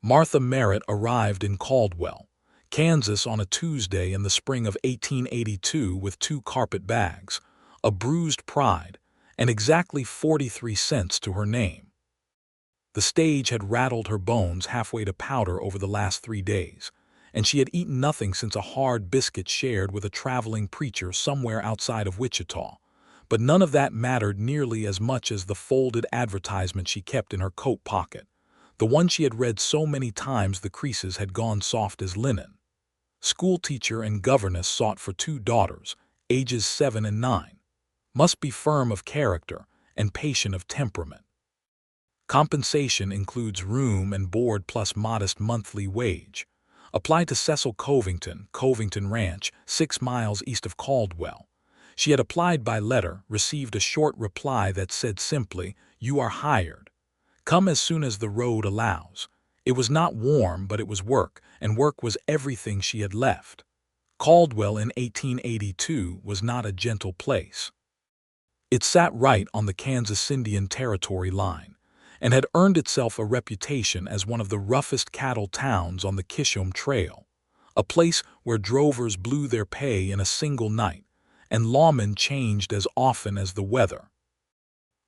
Martha Merritt arrived in Caldwell, Kansas on a Tuesday in the spring of 1882 with 2 carpetbags, a bruised pride, and exactly 43 cents to her name. The stage had rattled her bones halfway to powder over the last 3 days, and she had eaten nothing since a hard biscuit shared with a traveling preacher somewhere outside of Wichita. But none of that mattered nearly as much as the folded advertisement she kept in her coat pocket, the one she had read so many times the creases had gone soft as linen. Schoolteacher and governess sought for 2 daughters, ages 7 and 9. Must be firm of character and patient of temperament. Compensation includes room and board plus modest monthly wage. Apply to Cecil Covington, Covington Ranch, 6 miles east of Caldwell. She had applied by letter, received a short reply that said simply, "You are hired. Come as soon as the road allows." It was not warm, but it was work, and work was everything she had left. Caldwell in 1882 was not a gentle place. It sat right on the Kansas-Indian Territory line, and had earned itself a reputation as one of the roughest cattle towns on the Kishom Trail, a place where drovers blew their pay in a single night, and lawmen changed as often as the weather.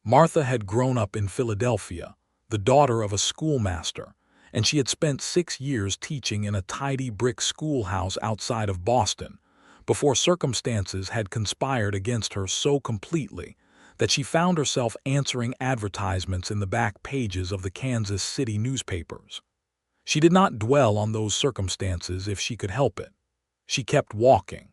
Martha had grown up in Philadelphia, the daughter of a schoolmaster, and she had spent 6 years teaching in a tidy brick schoolhouse outside of Boston, before circumstances had conspired against her so completely that she found herself answering advertisements in the back pages of the Kansas City newspapers. She did not dwell on those circumstances if she could help it. She kept walking.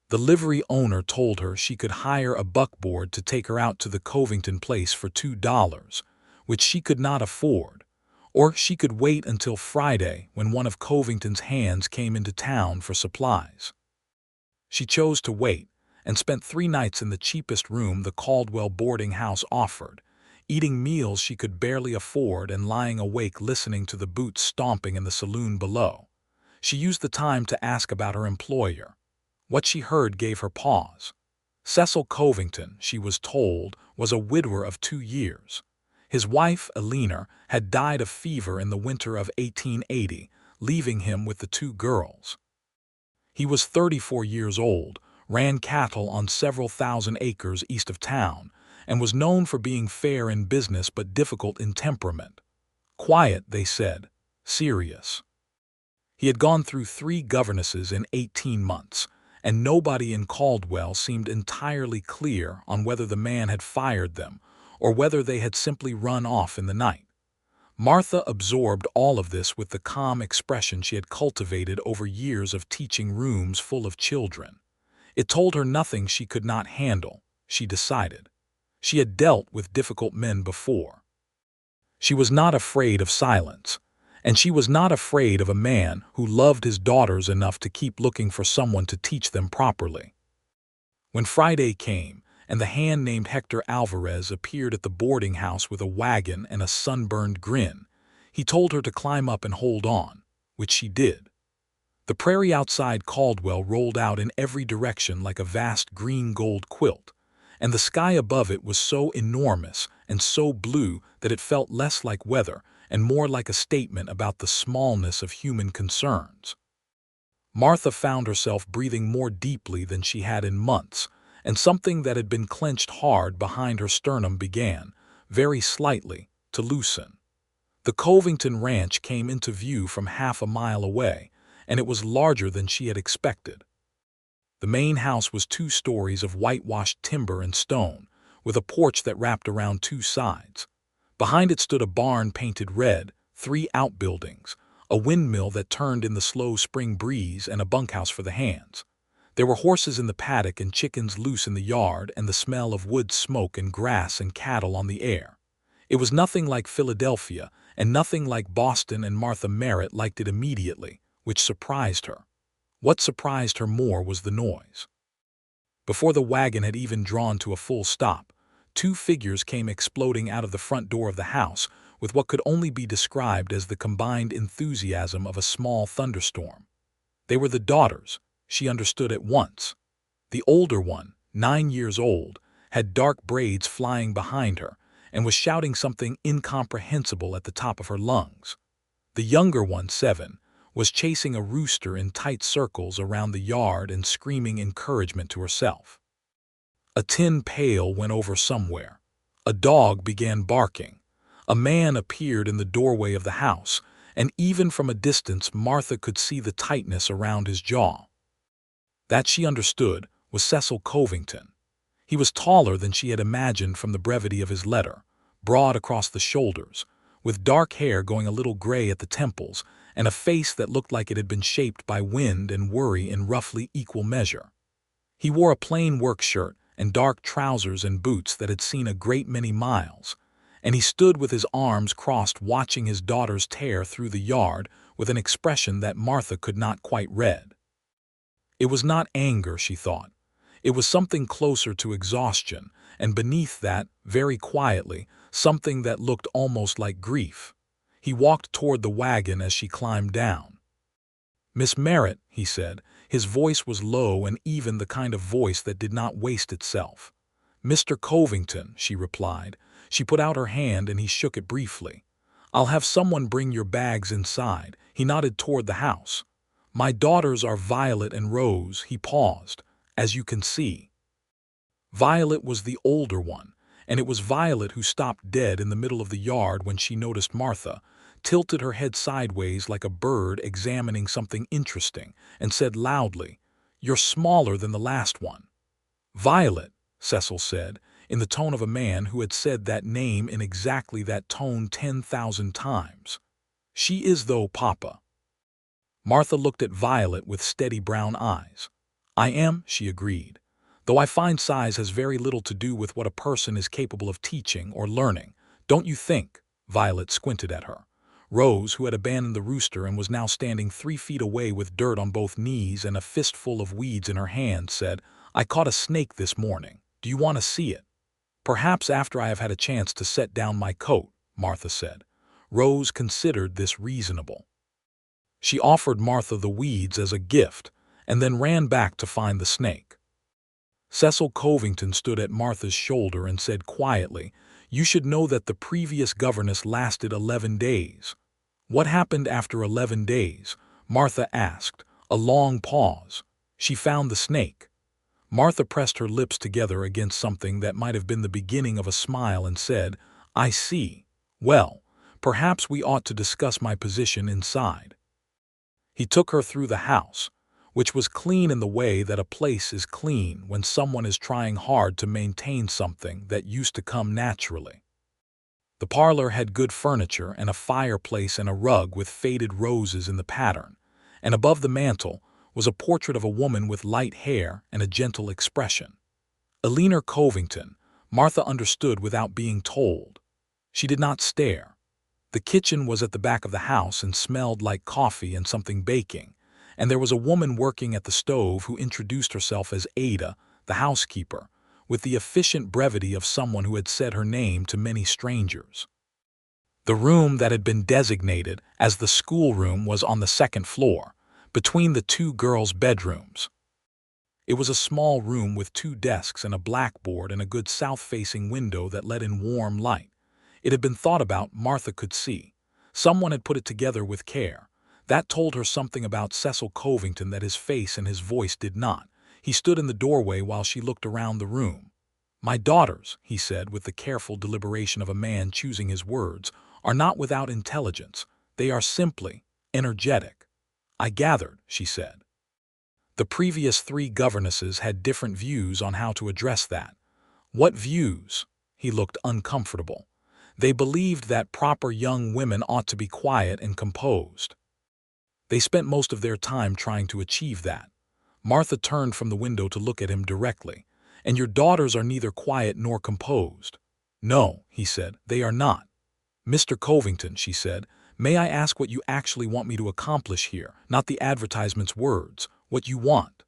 The livery owner told her she could hire a buckboard to take her out to the Covington place for $2, which she could not afford, or she could wait until Friday when one of Covington's hands came into town for supplies. She chose to wait, and spent 3 nights in the cheapest room the Caldwell boarding house offered, eating meals she could barely afford and lying awake listening to the boots stomping in the saloon below. She used the time to ask about her employer. What she heard gave her pause. Cecil Covington, she was told, was a widower of 2 years. His wife, Eleanor, had died of fever in the winter of 1880, leaving him with the 2 girls. He was 34 years old, ran cattle on several thousand acres east of town, and was known for being fair in business but difficult in temperament. Quiet, they said, serious. He had gone through 3 governesses in 18 months, and nobody in Caldwell seemed entirely clear on whether the man had fired them or whether they had simply run off in the night. Martha absorbed all of this with the calm expression she had cultivated over years of teaching rooms full of children. It told her nothing she could not handle, she decided. She had dealt with difficult men before. She was not afraid of silence, and she was not afraid of a man who loved his daughters enough to keep looking for someone to teach them properly. When Friday came, and the hand named Hector Alvarez appeared at the boarding house with a wagon and a sunburned grin, he told her to climb up and hold on, which she did. The prairie outside Caldwell rolled out in every direction like a vast green-gold quilt, and the sky above it was so enormous and so blue that it felt less like weather and more like a statement about the smallness of human concerns. Martha found herself breathing more deeply than she had in months, and something that had been clenched hard behind her sternum began, very slightly, to loosen. The Covington Ranch came into view from half a mile away, and it was larger than she had expected. The main house was 2 stories of whitewashed timber and stone, with a porch that wrapped around 2 sides. Behind it stood a barn painted red, 3 outbuildings, a windmill that turned in the slow spring breeze, and a bunkhouse for the hands. There were horses in the paddock and chickens loose in the yard, and the smell of wood smoke and grass and cattle on the air. It was nothing like Philadelphia, and nothing like Boston, and Martha Merritt liked it immediately, which surprised her. What surprised her more was the noise. Before the wagon had even drawn to a full stop, 2 figures came exploding out of the front door of the house with what could only be described as the combined enthusiasm of a small thunderstorm. They were the daughters, she understood at once. The older one, 9 years old, had dark braids flying behind her and was shouting something incomprehensible at the top of her lungs. The The younger one, 7, was chasing a rooster in tight circles around the yard and screaming encouragement to herself. A tin pail went over somewhere. A dog began barking. A man appeared in the doorway of the house, and even from a distance Martha could see the tightness around his jaw. That, she understood, was Cecil Covington. He was taller than she had imagined from the brevity of his letter, broad across the shoulders, with dark hair going a little gray at the temples, and a face that looked like it had been shaped by wind and worry in roughly equal measure. He wore a plain work shirt and dark trousers and boots that had seen a great many miles, and he stood with his arms crossed watching his daughters tear through the yard with an expression that Martha could not quite read. It was not anger, she thought. It was something closer to exhaustion, and beneath that, very quietly, something that looked almost like grief. He walked toward the wagon as she climbed down. "Miss Merritt," he said. His voice was low and even, the kind of voice that did not waste itself. "Mr. Covington," she replied. She put out her hand and he shook it briefly. "I'll have someone bring your bags inside." He nodded toward the house. "My daughters are Violet and Rose." He paused. "As you can see." Violet was the older one, and it was Violet who stopped dead in the middle of the yard when she noticed Martha, tilted her head sideways like a bird examining something interesting, and said loudly, "You're smaller than the last one." "Violet," Cecil said, in the tone of a man who had said that name in exactly that tone 10,000 times. "She is, though, Papa." Martha looked at Violet with steady brown eyes. "I am," she agreed, "though I find size has very little to do with what a person is capable of teaching or learning. Don't you think?" Violet squinted at her. Rose, who had abandoned the rooster and was now standing 3 feet away with dirt on both knees and a fistful of weeds in her hand, said, "I caught a snake this morning. Do you want to see it?" "Perhaps after I have had a chance to set down my coat," Martha said. Rose considered this reasonable. She offered Martha the weeds as a gift and then ran back to find the snake. Cecil Covington stood at Martha's shoulder and said quietly, "You should know that the previous governess lasted 11 days. "What happened after 11 days? Martha asked. A long pause. "She found the snake." Martha pressed her lips together against something that might have been the beginning of a smile and said, "I see. Well, perhaps we ought to discuss my position inside." He took her through the house, which was clean in the way that a place is clean when someone is trying hard to maintain something that used to come naturally. The parlor had good furniture and a fireplace and a rug with faded roses in the pattern, and above the mantel was a portrait of a woman with light hair and a gentle expression. Eleanor Covington, Martha understood without being told. She did not stare. The kitchen was at the back of the house and smelled like coffee and something baking, and there was a woman working at the stove who introduced herself as Ada, the housekeeper, with the efficient brevity of someone who had said her name to many strangers. The room that had been designated as the schoolroom was on the 2nd floor, between the 2 girls' bedrooms. It was a small room with 2 desks and a blackboard and a good south-facing window that let in warm light. It had been thought about, Martha could see. Someone had put it together with care. That told her something about Cecil Covington that his face and his voice did not. He stood in the doorway while she looked around the room. "My daughters," he said with the careful deliberation of a man choosing his words, "are not without intelligence. They are simply energetic." "I gathered," she said. The previous 3 governesses had different views on how to address that. "What views?" He looked uncomfortable. "They believed that proper young women ought to be quiet and composed. They spent most of their time trying to achieve that." Martha turned from the window to look at him directly. "And your daughters are neither quiet nor composed." "No," he said, "they are not." "Mr. Covington," she said, "may I ask what you actually want me to accomplish here? Not the advertisement's words, what you want."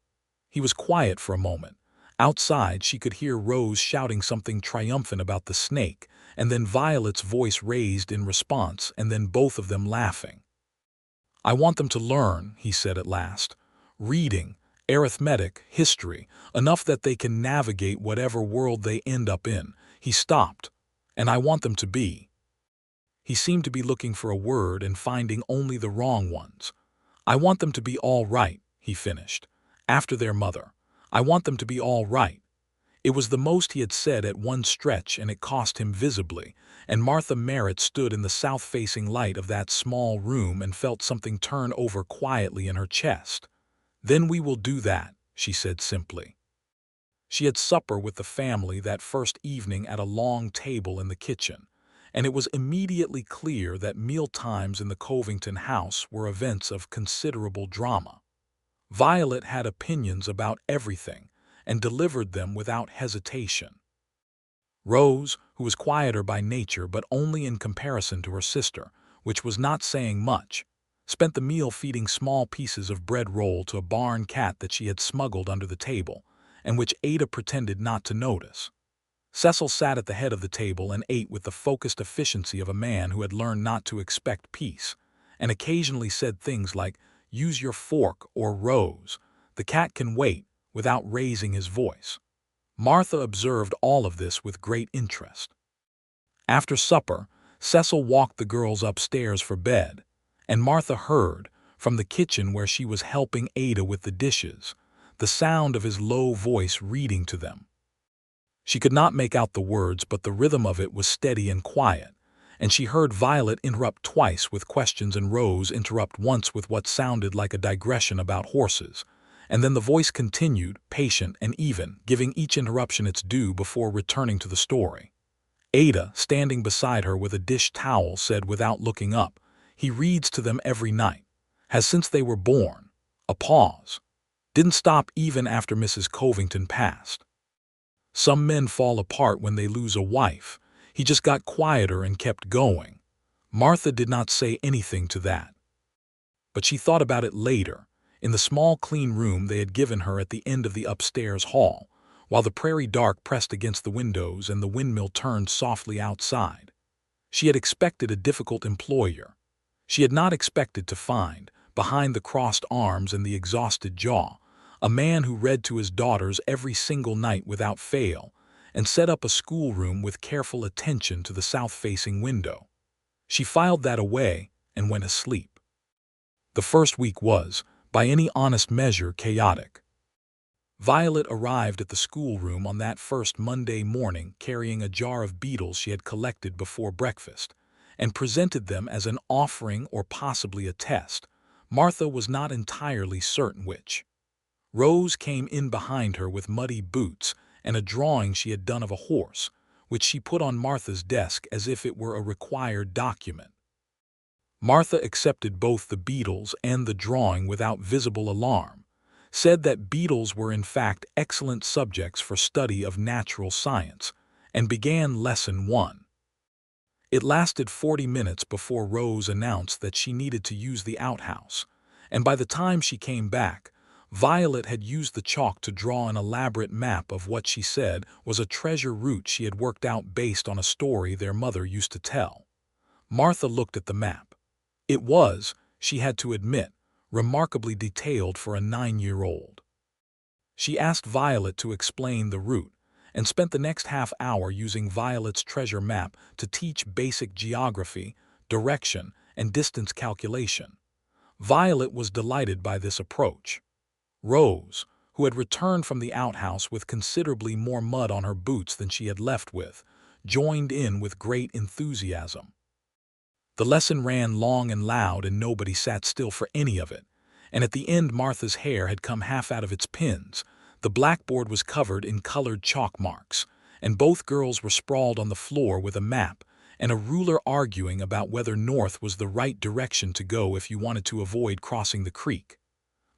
He was quiet for a moment. Outside, she could hear Rose shouting something triumphant about the snake, and then Violet's voice raised in response, and then both of them laughing. "I want them to learn," he said at last. "Reading, arithmetic, history, enough that they can navigate whatever world they end up in." He stopped. "And I want them to be He seemed to be looking for a word and finding only the wrong ones. "I want them to be all right," he finished. "After their mother. I want them to be all right." It was the most he had said at one stretch, and it cost him visibly, and Martha Merritt stood in the south-facing light of that small room and felt something turn over quietly in her chest. "Then we will do that," she said simply. She had supper with the family that first evening at a long table in the kitchen, and it was immediately clear that meal times in the Covington house were events of considerable drama. Violet had opinions about everything, and delivered them without hesitation. Rose, who was quieter by nature but only in comparison to her sister, which was not saying much, spent the meal feeding small pieces of bread roll to a barn cat that she had smuggled under the table, and which Ada pretended not to notice. Cecil sat at the head of the table and ate with the focused efficiency of a man who had learned not to expect peace, and occasionally said things like, "Use your fork," or "Rose, the cat can wait," without raising his voice. Martha observed all of this with great interest. After supper, Cecil walked the girls upstairs for bed, and Martha heard, from the kitchen where she was helping Ada with the dishes, the sound of his low voice reading to them. She could not make out the words, but the rhythm of it was steady and quiet, and she heard Violet interrupt twice with questions and Rose interrupt once with what sounded like a digression about horses, and then the voice continued, patient and even, giving each interruption its due before returning to the story. Ada, standing beside her with a dish towel, said without looking up, "He reads to them every night. Has since they were born." A pause. "Didn't stop even after Mrs. Covington passed. Some men fall apart when they lose a wife. He just got quieter and kept going." Martha did not say anything to that, but she thought about it later, in the small clean room they had given her at the end of the upstairs hall, while the prairie dark pressed against the windows and the windmill turned softly outside. She had expected a difficult employer. She had not expected to find, behind the crossed arms and the exhausted jaw, a man who read to his daughters every single night without fail, and set up a schoolroom with careful attention to the south-facing window. She filed that away and went asleep. The first week was, by any honest measure, chaotic. Violet arrived at the schoolroom on that first Monday morning carrying a jar of beetles she had collected before breakfast, and presented them as an offering or possibly a test. Martha was not entirely certain which. Rose came in behind her with muddy boots and a drawing she had done of a horse, which she put on Martha's desk as if it were a required document. Martha accepted both the beetles and the drawing without visible alarm, said that beetles were in fact excellent subjects for study of natural science, and began Lesson 1. It lasted 40 minutes before Rose announced that she needed to use the outhouse, and by the time she came back, Violet had used the chalk to draw an elaborate map of what she said was a treasure route she had worked out based on a story their mother used to tell. Martha looked at the map. It was, she had to admit, remarkably detailed for a 9-year-old. She asked Violet to explain the route, and spent the next half hour using Violet's treasure map to teach basic geography, direction, and distance calculation. Violet was delighted by this approach. Rose, who had returned from the outhouse with considerably more mud on her boots than she had left with, joined in with great enthusiasm. The lesson ran long and loud, and nobody sat still for any of it, and at the end Martha's hair had come half out of its pins, the blackboard was covered in colored chalk marks, and both girls were sprawled on the floor with a map and a ruler arguing about whether north was the right direction to go if you wanted to avoid crossing the creek.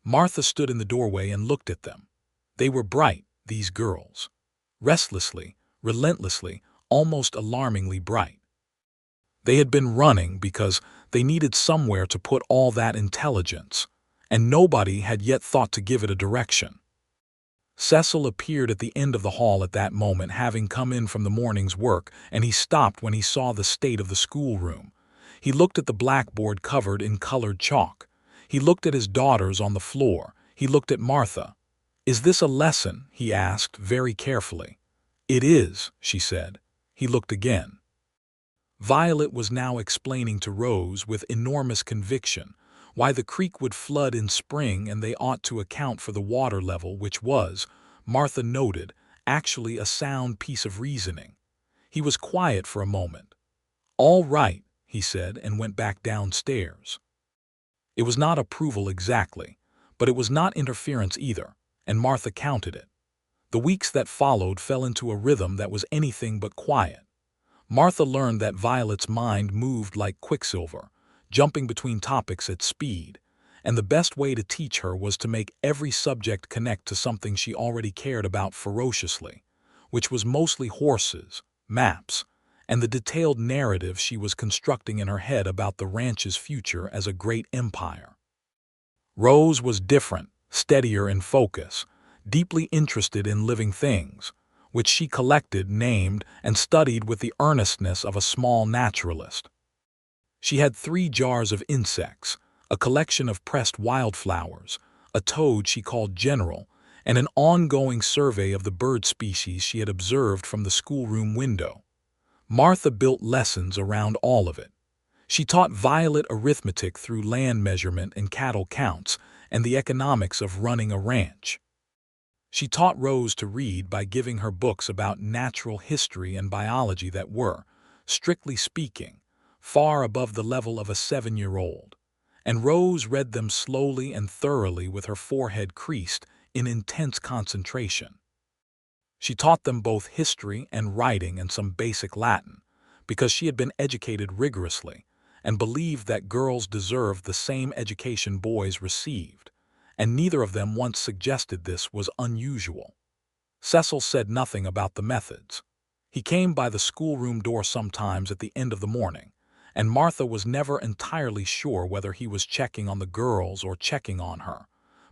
Martha stood in the doorway and looked at them. They were bright, these girls. Restlessly, relentlessly, almost alarmingly bright. They had been running because they needed somewhere to put all that intelligence, and nobody had yet thought to give it a direction. Cecil appeared at the end of the hall at that moment, having come in from the morning's work, and he stopped when he saw the state of the schoolroom. He looked at the blackboard covered in colored chalk. He looked at his daughters on the floor. He looked at Martha. "Is this a lesson?" he asked very carefully. "It is," she said. He looked again. Violet was now explaining to Rose with enormous conviction why the creek would flood in spring and they ought to account for the water level, which was, Martha noted, actually a sound piece of reasoning. He was quiet for a moment. "All right," he said, and went back downstairs. It was not approval exactly, but it was not interference either, and Martha counted it. The weeks that followed fell into a rhythm that was anything but quiet. Martha learned that Violet's mind moved like quicksilver, jumping between topics at speed, and the best way to teach her was to make every subject connect to something she already cared about ferociously, which was mostly horses, maps, and the detailed narrative she was constructing in her head about the ranch's future as a great empire. Rose was different, steadier in focus, deeply interested in living things, which she collected, named, and studied with the earnestness of a small naturalist. She had 3 jars of insects, a collection of pressed wildflowers, a toad she called General, and an ongoing survey of the bird species she had observed from the schoolroom window. Martha built lessons around all of it. She taught Violet arithmetic through land measurement and cattle counts and the economics of running a ranch. She taught Rose to read by giving her books about natural history and biology that were, strictly speaking, far above the level of a 7-year-old, and Rose read them slowly and thoroughly with her forehead creased in intense concentration. She taught them both history and writing and some basic Latin, because she had been educated rigorously and believed that girls deserved the same education boys received, and neither of them once suggested this was unusual. Cecil said nothing about the methods. He came by the schoolroom door sometimes at the end of the morning, and Martha was never entirely sure whether he was checking on the girls or checking on her,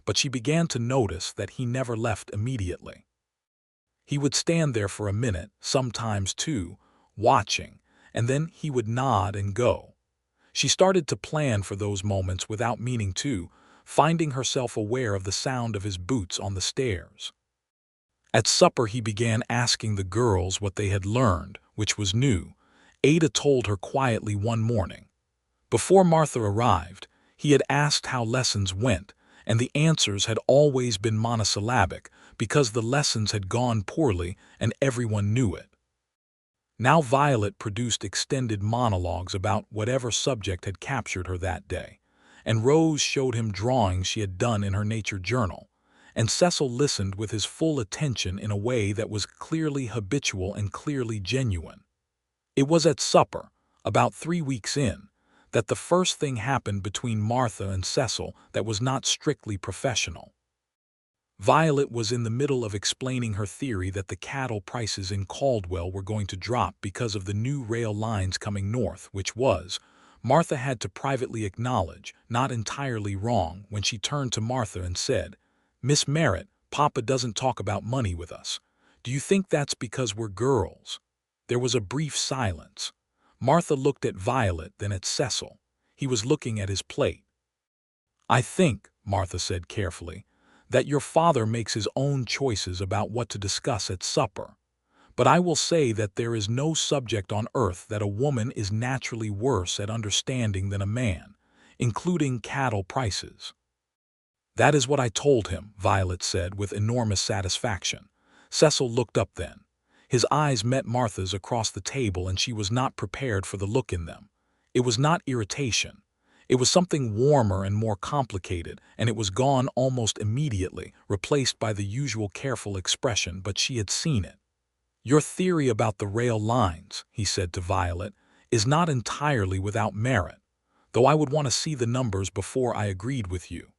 but she began to notice that he never left immediately. He would stand there for a minute, sometimes 2, watching, and then he would nod and go. She started to plan for those moments without meaning to, finding herself aware of the sound of his boots on the stairs. At supper he began asking the girls what they had learned, which was new. Ada told her quietly one morning. Before Martha arrived, he had asked how lessons went, and the answers had always been monosyllabic because the lessons had gone poorly and everyone knew it. Now Violet produced extended monologues about whatever subject had captured her that day, and Rose showed him drawings she had done in her nature journal, and Cecil listened with his full attention in a way that was clearly habitual and clearly genuine. It was at supper, about 3 weeks in, that the first thing happened between Martha and Cecil that was not strictly professional. Violet was in the middle of explaining her theory that the cattle prices in Caldwell were going to drop because of the new rail lines coming north, which was, Martha had to privately acknowledge, not entirely wrong when she turned to Martha and said, "Miss Merritt, Papa doesn't talk about money with us. Do you think that's because we're girls?" There was a brief silence. Martha looked at Violet, then at Cecil. He was looking at his plate. "I think," Martha said carefully, "that your father makes his own choices about what to discuss at supper. But I will say that there is no subject on earth that a woman is naturally worse at understanding than a man, including cattle prices." "That is what I told him," Violet said with enormous satisfaction. Cecil looked up then. His eyes met Martha's across the table and she was not prepared for the look in them. It was not irritation. It was something warmer and more complicated, and it was gone almost immediately, replaced by the usual careful expression, but she had seen it. "Your theory about the rail lines," he said to Violet, "is not entirely without merit, though I would want to see the numbers before I agreed with you."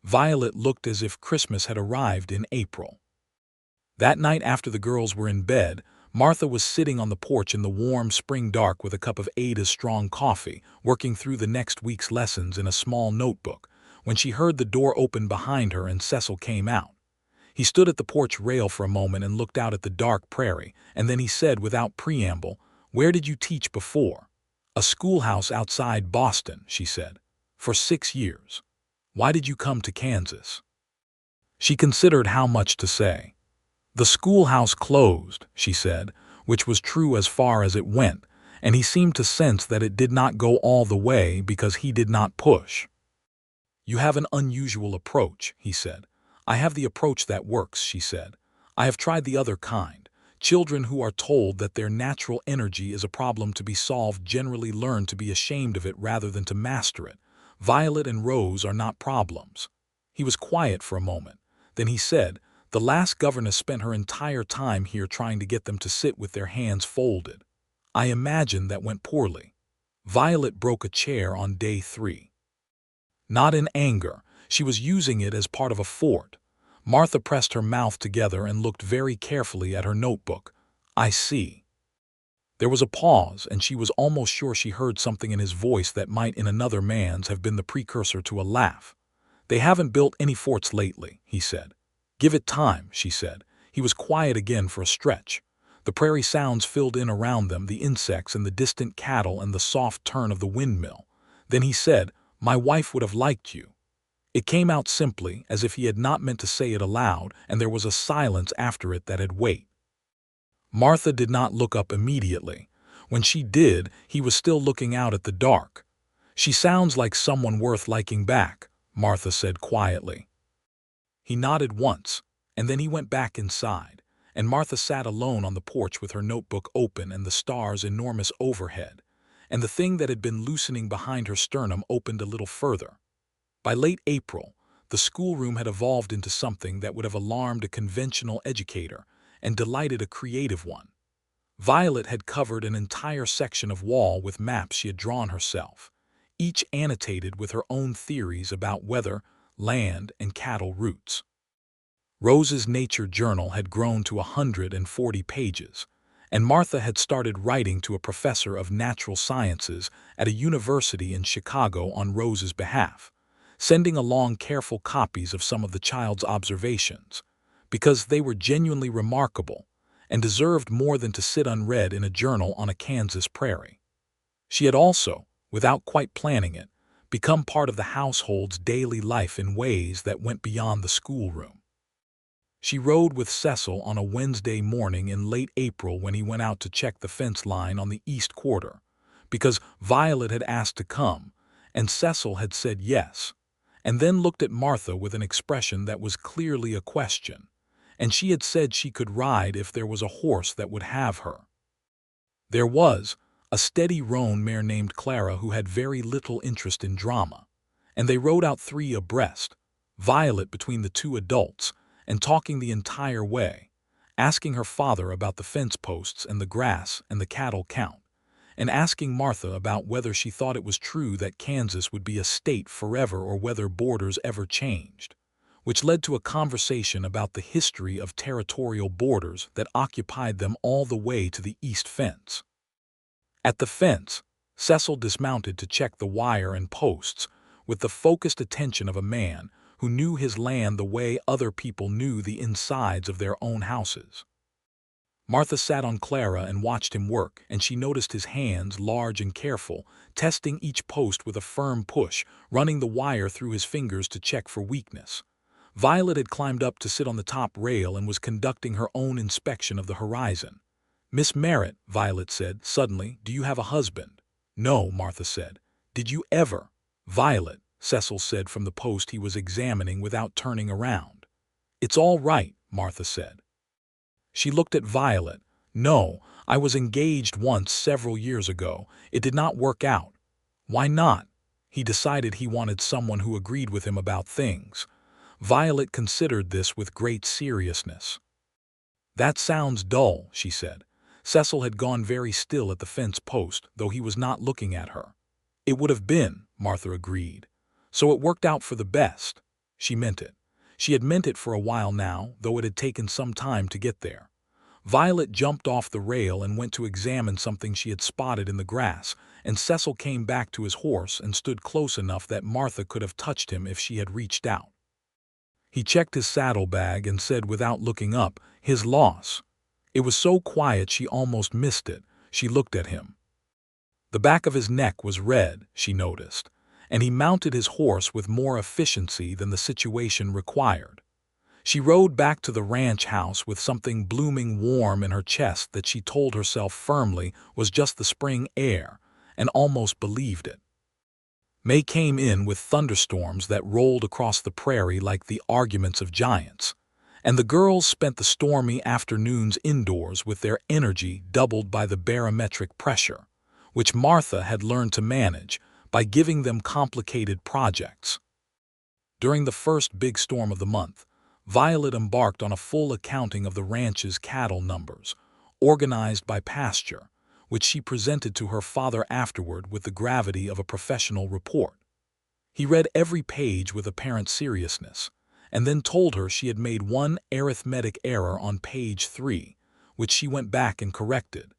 Violet looked as if Christmas had arrived in April. That night after the girls were in bed, Martha was sitting on the porch in the warm spring dark with a cup of Ada's strong coffee, working through the next week's lessons in a small notebook, when she heard the door open behind her and Cecil came out. He stood at the porch rail for a moment and looked out at the dark prairie, and then he said without preamble, "Where did you teach before?" "A schoolhouse outside Boston," she said, "for 6 years. Why did you come to Kansas?" She considered how much to say. "The schoolhouse closed," she said, which was true as far as it went, and he seemed to sense that it did not go all the way because he did not push. "You have an unusual approach," he said. "I have the approach that works," she said. "I have tried the other kind. Children who are told that their natural energy is a problem to be solved generally learn to be ashamed of it rather than to master it. Violet and Rose are not problems." He was quiet for a moment. Then he said, "The last governess spent her entire time here trying to get them to sit with their hands folded. I imagine that went poorly." Violet broke a chair on day 3. Not in anger. She was using it as part of a fort. Martha pressed her mouth together and looked very carefully at her notebook. "I see." There was a pause, and she was almost sure she heard something in his voice that might in another man's have been the precursor to a laugh. "They haven't built any forts lately," he said. "Give it time," she said. He was quiet again for a stretch. The prairie sounds filled in around them, the insects and the distant cattle and the soft turn of the windmill. Then he said, "My wife would have liked you." It came out simply, as if he had not meant to say it aloud, and there was a silence after it that had weight. Martha did not look up immediately. When she did, he was still looking out at the dark. "She sounds like someone worth liking back," Martha said quietly. He nodded once, and then he went back inside, and Martha sat alone on the porch with her notebook open and the stars enormous overhead, and the thing that had been loosening behind her sternum opened a little further. By late April, the schoolroom had evolved into something that would have alarmed a conventional educator and delighted a creative one. Violet had covered an entire section of wall with maps she had drawn herself, each annotated with her own theories about weather, land, and cattle routes. Rose's nature journal had grown to 140 pages, and Martha had started writing to a professor of natural sciences at a university in Chicago on Rose's behalf, sending along careful copies of some of the child's observations, because they were genuinely remarkable and deserved more than to sit unread in a journal on a Kansas prairie. She had also, without quite planning it, become part of the household's daily life in ways that went beyond the schoolroom. She rode with Cecil on a Wednesday morning in late April when he went out to check the fence line on the east quarter, because Violet had asked to come, and Cecil had said yes, and then looked at Martha with an expression that was clearly a question, and she had said she could ride if there was a horse that would have her. There was a steady roan mare named Clara who had very little interest in drama, and they rode out 3 abreast, Violet between the 2 adults, and talking the entire way, asking her father about the fence posts and the grass and the cattle count, and asking Martha about whether she thought it was true that Kansas would be a state forever or whether borders ever changed, which led to a conversation about the history of territorial borders that occupied them all the way to the east fence. At the fence, Cecil dismounted to check the wire and posts with the focused attention of a man who knew his land the way other people knew the insides of their own houses. Martha sat on Clara and watched him work, and she noticed his hands, large and careful, testing each post with a firm push, running the wire through his fingers to check for weakness. Violet had climbed up to sit on the top rail and was conducting her own inspection of the horizon. "Miss Merritt," Violet said suddenly, "do you have a husband?" "No," Martha said. "Did you ever?" "Violet," Cecil said from the post he was examining without turning around. "It's all right," Martha said. She looked at Violet. "No, I was engaged once several years ago. It did not work out." "Why not?" He decided he wanted someone who agreed with him about things. Violet considered this with great seriousness. "That sounds dull," she said. Cecil had gone very still at the fence post, though he was not looking at her. "It would have been," Martha agreed. "So it worked out for the best." She meant it. She had meant it for a while now, though it had taken some time to get there. Violet jumped off the rail and went to examine something she had spotted in the grass, and Cecil came back to his horse and stood close enough that Martha could have touched him if she had reached out. He checked his saddlebag and said without looking up, "His loss." It was so quiet she almost missed it. She looked at him. The back of his neck was red, she noticed, and he mounted his horse with more efficiency than the situation required. She rode back to the ranch house with something blooming warm in her chest that she told herself firmly was just the spring air, and almost believed it. May came in with thunderstorms that rolled across the prairie like the arguments of giants, and the girls spent the stormy afternoons indoors with their energy doubled by the barometric pressure, which Martha had learned to manage by giving them complicated projects. During the first big storm of the month, Violet embarked on a full accounting of the ranch's cattle numbers, organized by pasture, which she presented to her father afterward with the gravity of a professional report. He read every page with apparent seriousness, and then told her she had made one arithmetic error on page 3, which she went back and corrected,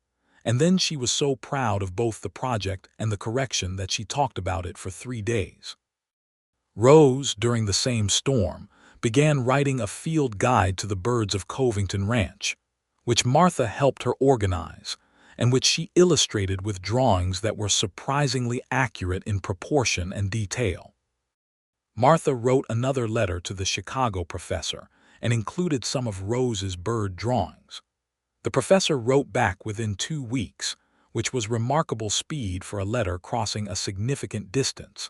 and then she was so proud of both the project and the correction that she talked about it for 3 days. Rose, during the same storm, began writing a field guide to the birds of Covington Ranch, which Martha helped her organize, and which she illustrated with drawings that were surprisingly accurate in proportion and detail. Martha wrote another letter to the Chicago professor and included some of Rose's bird drawings. The professor wrote back within 2 weeks, which was remarkable speed for a letter crossing a significant distance,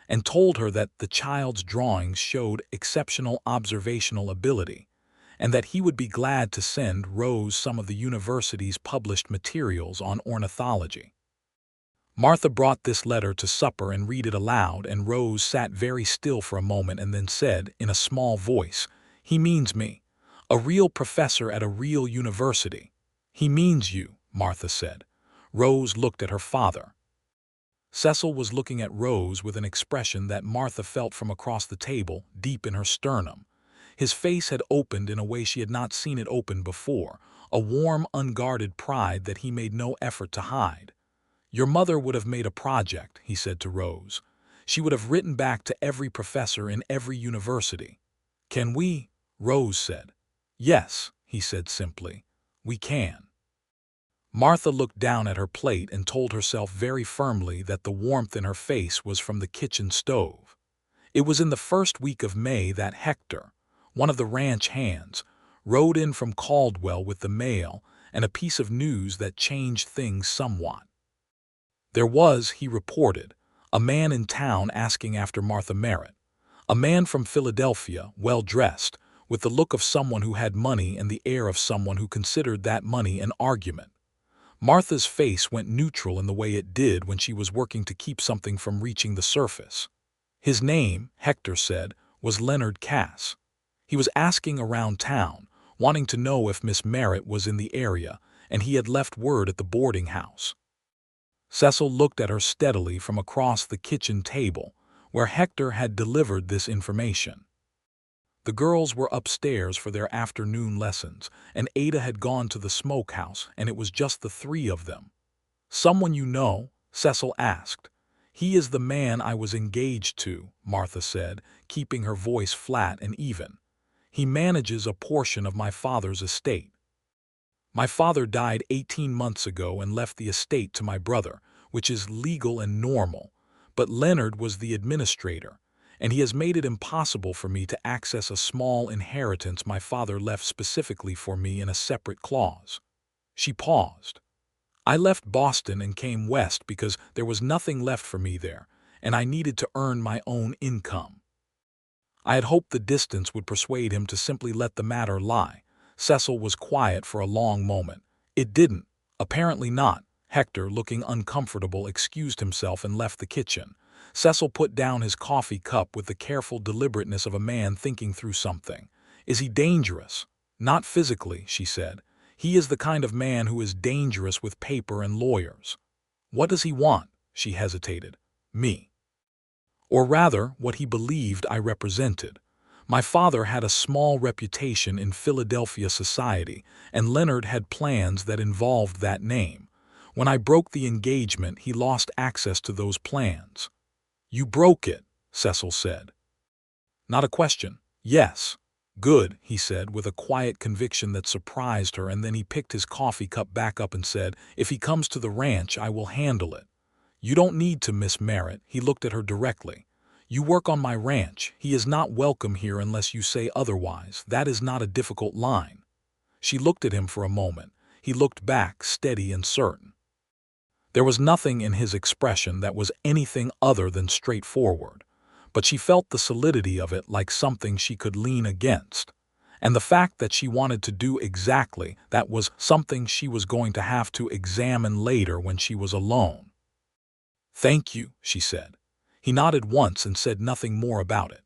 and told her that the child's drawings showed exceptional observational ability, and that he would be glad to send Rose some of the university's published materials on ornithology. Martha brought this letter to supper and read it aloud, and Rose sat very still for a moment and then said, in a small voice, "He means me. A real professor at a real university." "He means you," Martha said. Rose looked at her father. Cecil was looking at Rose with an expression that Martha felt from across the table, deep in her sternum. His face had opened in a way she had not seen it open before, a warm, unguarded pride that he made no effort to hide. "Your mother would have made a project," he said to Rose. "She would have written back to every professor in every university." "Can we?" Rose said. "Yes," he said simply. "We can." Martha looked down at her plate and told herself very firmly that the warmth in her face was from the kitchen stove. It was in the first week of May that Hector, one of the ranch hands, rode in from Caldwell with the mail and a piece of news that changed things somewhat. There was, he reported, a man in town asking after Martha Merritt, a man from Philadelphia, well-dressed, with the look of someone who had money and the air of someone who considered that money an argument. Martha's face went neutral in the way it did when she was working to keep something from reaching the surface. His name, Hector said, was Leonard Cass. He was asking around town, wanting to know if Miss Merritt was in the area, and he had left word at the boarding house. Cecil looked at her steadily from across the kitchen table, where Hector had delivered this information. The girls were upstairs for their afternoon lessons, and Ada had gone to the smokehouse, and it was just the 3 of them. "Someone you know?" Cecil asked. "He is the man I was engaged to," Martha said, keeping her voice flat and even. "He manages a portion of my father's estate. My father died 18 months ago and left the estate to my brother, which is legal and normal, but Leonard was the administrator, and he has made it impossible for me to access a small inheritance my father left specifically for me in a separate clause." She paused. "I left Boston and came west because there was nothing left for me there, and I needed to earn my own income." I had hoped the distance would persuade him to simply let the matter lie. Cecil was quiet for a long moment. "It didn't." "Apparently not." Hector, looking uncomfortable, excused himself and left the kitchen. Cecil put down his coffee cup with the careful deliberateness of a man thinking through something. "Is he dangerous?" "Not physically," she said. "He is the kind of man who is dangerous with paper and lawyers." "What does he want?" She hesitated. "Me. Or rather, what he believed I represented. My father had a small reputation in Philadelphia society, and Leonard had plans that involved that name. When I broke the engagement, he lost access to those plans." "You broke it," Cecil said. "Not a question." "Yes." "Good," he said with a quiet conviction that surprised her, and then he picked his coffee cup back up and said, "If he comes to the ranch, I will handle it. You don't need to, Miss Merritt." He looked at her directly. "You work on my ranch. He is not welcome here unless you say otherwise. That is not a difficult line." She looked at him for a moment. He looked back, steady and certain. There was nothing in his expression that was anything other than straightforward, but she felt the solidity of it like something she could lean against. And the fact that she wanted to do exactly that was something she was going to have to examine later when she was alone. "Thank you," she said. He nodded once and said nothing more about it.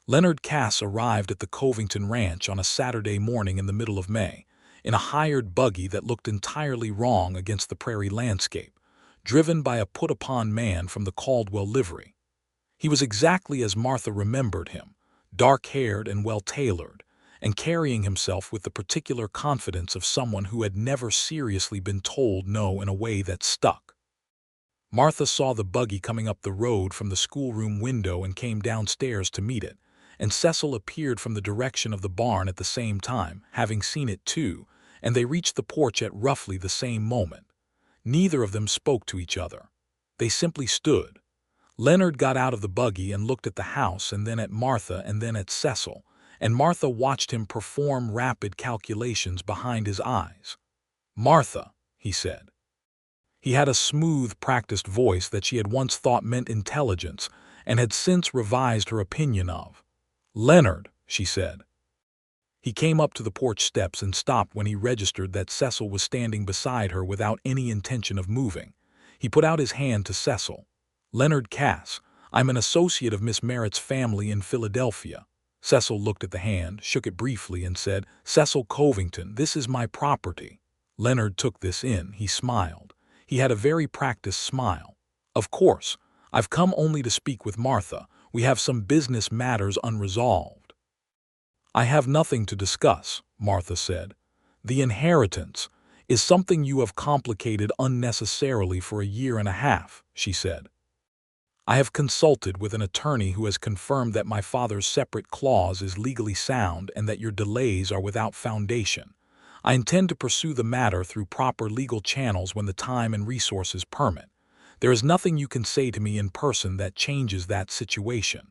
Leonard Cass arrived at the Covington Ranch on a Saturday morning in the middle of May, in a hired buggy that looked entirely wrong against the prairie landscape, driven by a put-upon man from the Caldwell livery. He was exactly as Martha remembered him, dark-haired and well-tailored, and carrying himself with the particular confidence of someone who had never seriously been told no in a way that stuck. Martha saw the buggy coming up the road from the schoolroom window and came downstairs to meet it, and Cecil appeared from the direction of the barn at the same time, having seen it too, and they reached the porch at roughly the same moment. Neither of them spoke to each other. They simply stood. Leonard got out of the buggy and looked at the house and then at Martha and then at Cecil, and Martha watched him perform rapid calculations behind his eyes. "Martha," he said. He had a smooth, practiced voice that she had once thought meant intelligence and had since revised her opinion of. "Leonard," she said. He came up to the porch steps and stopped when he registered that Cecil was standing beside her without any intention of moving. He put out his hand to Cecil. "Leonard Cass, I'm an associate of Miss Merritt's family in Philadelphia." Cecil looked at the hand, shook it briefly, and said, "Cecil Covington, this is my property." Leonard took this in. He smiled. He had a very practiced smile. "Of course, I've come only to speak with Martha. We have some business matters unresolved." "I have nothing to discuss," Martha said. "The inheritance is something you have complicated unnecessarily for a year and a half," she said. "I have consulted with an attorney who has confirmed that my father's separate clause is legally sound and that your delays are without foundation. I intend to pursue the matter through proper legal channels when the time and resources permit. There is nothing you can say to me in person that changes that situation."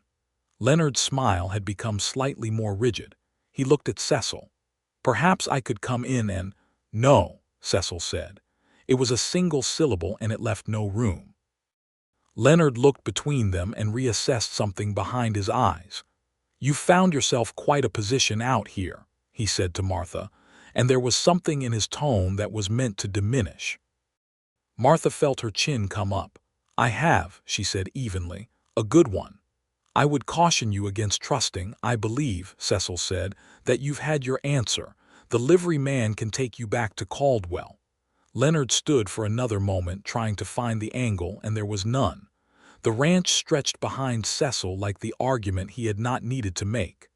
Leonard's smile had become slightly more rigid. He looked at Cecil. "Perhaps I could come in and—" "No," Cecil said. It was a single syllable and it left no room. Leonard looked between them and reassessed something behind his eyes. "You've found yourself quite a position out here," he said to Martha, and there was something in his tone that was meant to diminish. Martha felt her chin come up. "I have," she said evenly, "a good one." "I would caution you against trusting. I believe," Cecil said, "that you've had your answer. The livery man can take you back to Caldwell." Leonard stood for another moment trying to find the angle, and there was none. The ranch stretched behind Cecil like the argument he had not needed to make.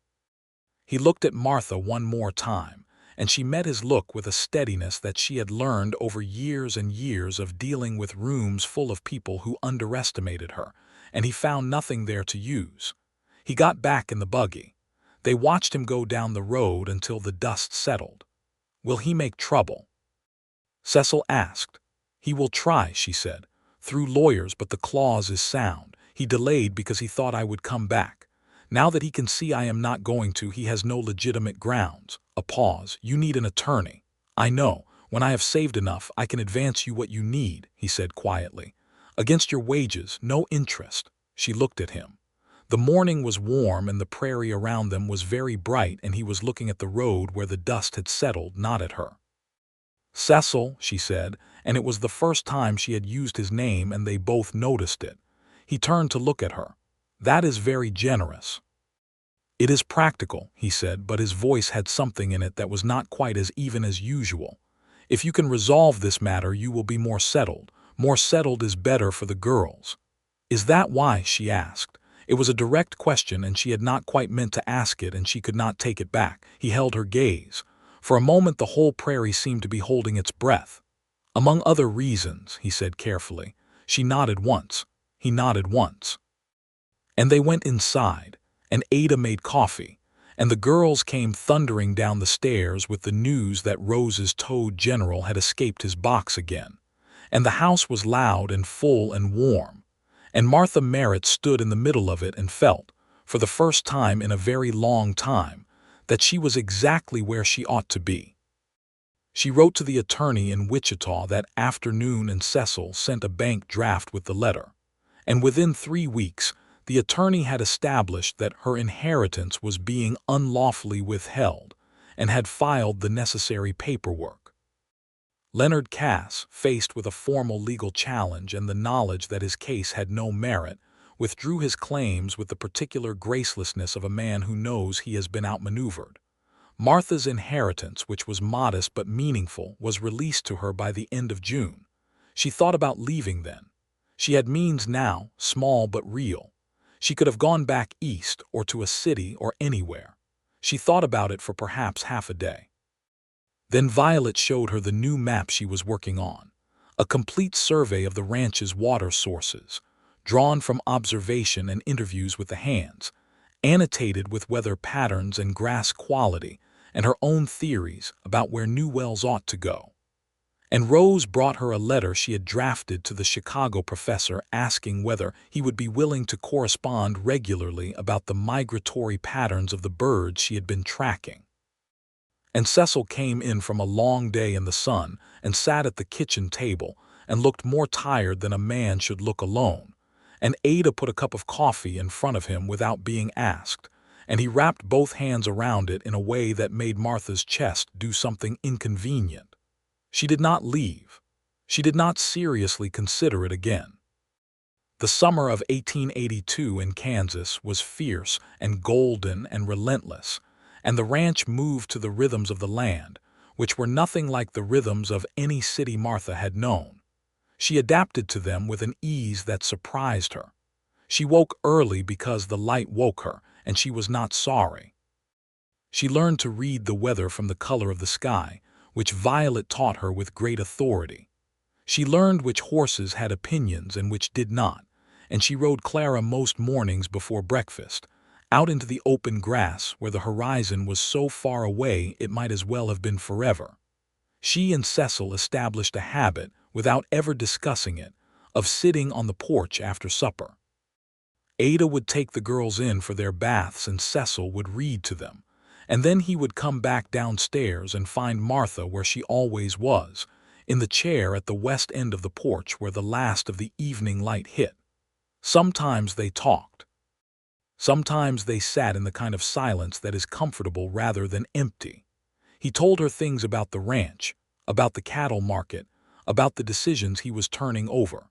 He looked at Martha one more time, and she met his look with a steadiness that she had learned over years and years of dealing with rooms full of people who underestimated her, and he found nothing there to use. He got back in the buggy. They watched him go down the road until the dust settled. "Will he make trouble?" Cecil asked. "He will try," she said, "through lawyers, but the clause is sound. He delayed because he thought I would come back. Now that he can see I am not going to, he has no legitimate grounds." A pause. "You need an attorney." "I know. When I have saved enough, I can advance you what you need," he said quietly. "Against your wages, no interest." She looked at him. The morning was warm and the prairie around them was very bright, and he was looking at the road where the dust had settled, not at her. "Cecil," she said, and it was the first time she had used his name and they both noticed it. He turned to look at her. "That is very generous." "It is practical," he said, but his voice had something in it that was not quite as even as usual. "If you can resolve this matter, you will be more settled. More settled is better for the girls." "Is that why?" she asked. It was a direct question and she had not quite meant to ask it, and she could not take it back. He held her gaze. For a moment the whole prairie seemed to be holding its breath. "Among other reasons," he said carefully. She nodded once. He nodded once. And they went inside, and Ada made coffee, and the girls came thundering down the stairs with the news that Rose's toad general had escaped his box again. And the house was loud and full and warm. And Martha Merritt stood in the middle of it and felt, for the first time in a very long time, that she was exactly where she ought to be. She wrote to the attorney in Wichita that afternoon, and Cecil sent a bank draft with the letter. And within 3 weeks, the attorney had established that her inheritance was being unlawfully withheld and had filed the necessary paperwork. Leonard Cass, faced with a formal legal challenge and the knowledge that his case had no merit, withdrew his claims with the particular gracelessness of a man who knows he has been outmaneuvered. Martha's inheritance, which was modest but meaningful, was released to her by the end of June. She thought about leaving then. She had means now, small but real. She could have gone back east or to a city or anywhere. She thought about it for perhaps half a day. Then Violet showed her the new map she was working on, a complete survey of the ranch's water sources, drawn from observation and interviews with the hands, annotated with weather patterns and grass quality, and her own theories about where new wells ought to go. And Rose brought her a letter she had drafted to the Chicago professor asking whether he would be willing to correspond regularly about the migratory patterns of the birds she had been tracking. And Cecil came in from a long day in the sun and sat at the kitchen table and looked more tired than a man should look alone. And Ada put a cup of coffee in front of him without being asked, and he wrapped both hands around it in a way that made Martha's chest do something inconvenient. She did not leave. She did not seriously consider it again. The summer of 1882 in Kansas was fierce and golden and relentless, and the ranch moved to the rhythms of the land, which were nothing like the rhythms of any city Martha had known. She adapted to them with an ease that surprised her. She woke early because the light woke her, and she was not sorry. She learned to read the weather from the color of the sky, which Violet taught her with great authority. She learned which horses had opinions and which did not, and she rode Clara most mornings before breakfast, out into the open grass where the horizon was so far away it might as well have been forever. She and Cecil established a habit, without ever discussing it, of sitting on the porch after supper. Ada would take the girls in for their baths and Cecil would read to them, and then he would come back downstairs and find Martha where she always was, in the chair at the west end of the porch where the last of the evening light hit. Sometimes they talked. Sometimes they sat in the kind of silence that is comfortable rather than empty. He told her things about the ranch, about the cattle market, about the decisions he was turning over.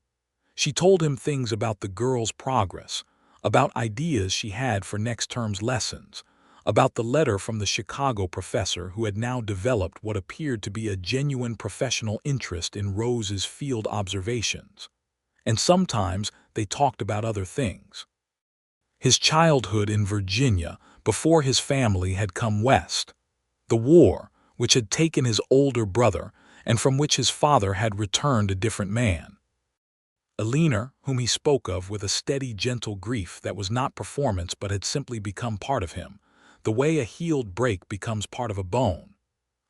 She told him things about the girls' progress, about ideas she had for next term's lessons, about the letter from the Chicago professor who had now developed what appeared to be a genuine professional interest in Rose's field observations. And sometimes they talked about other things. His childhood in Virginia before his family had come west. The war, which had taken his older brother and from which his father had returned a different man. Eleanor, whom he spoke of with a steady, gentle grief that was not performance but had simply become part of him, the way a healed break becomes part of a bone.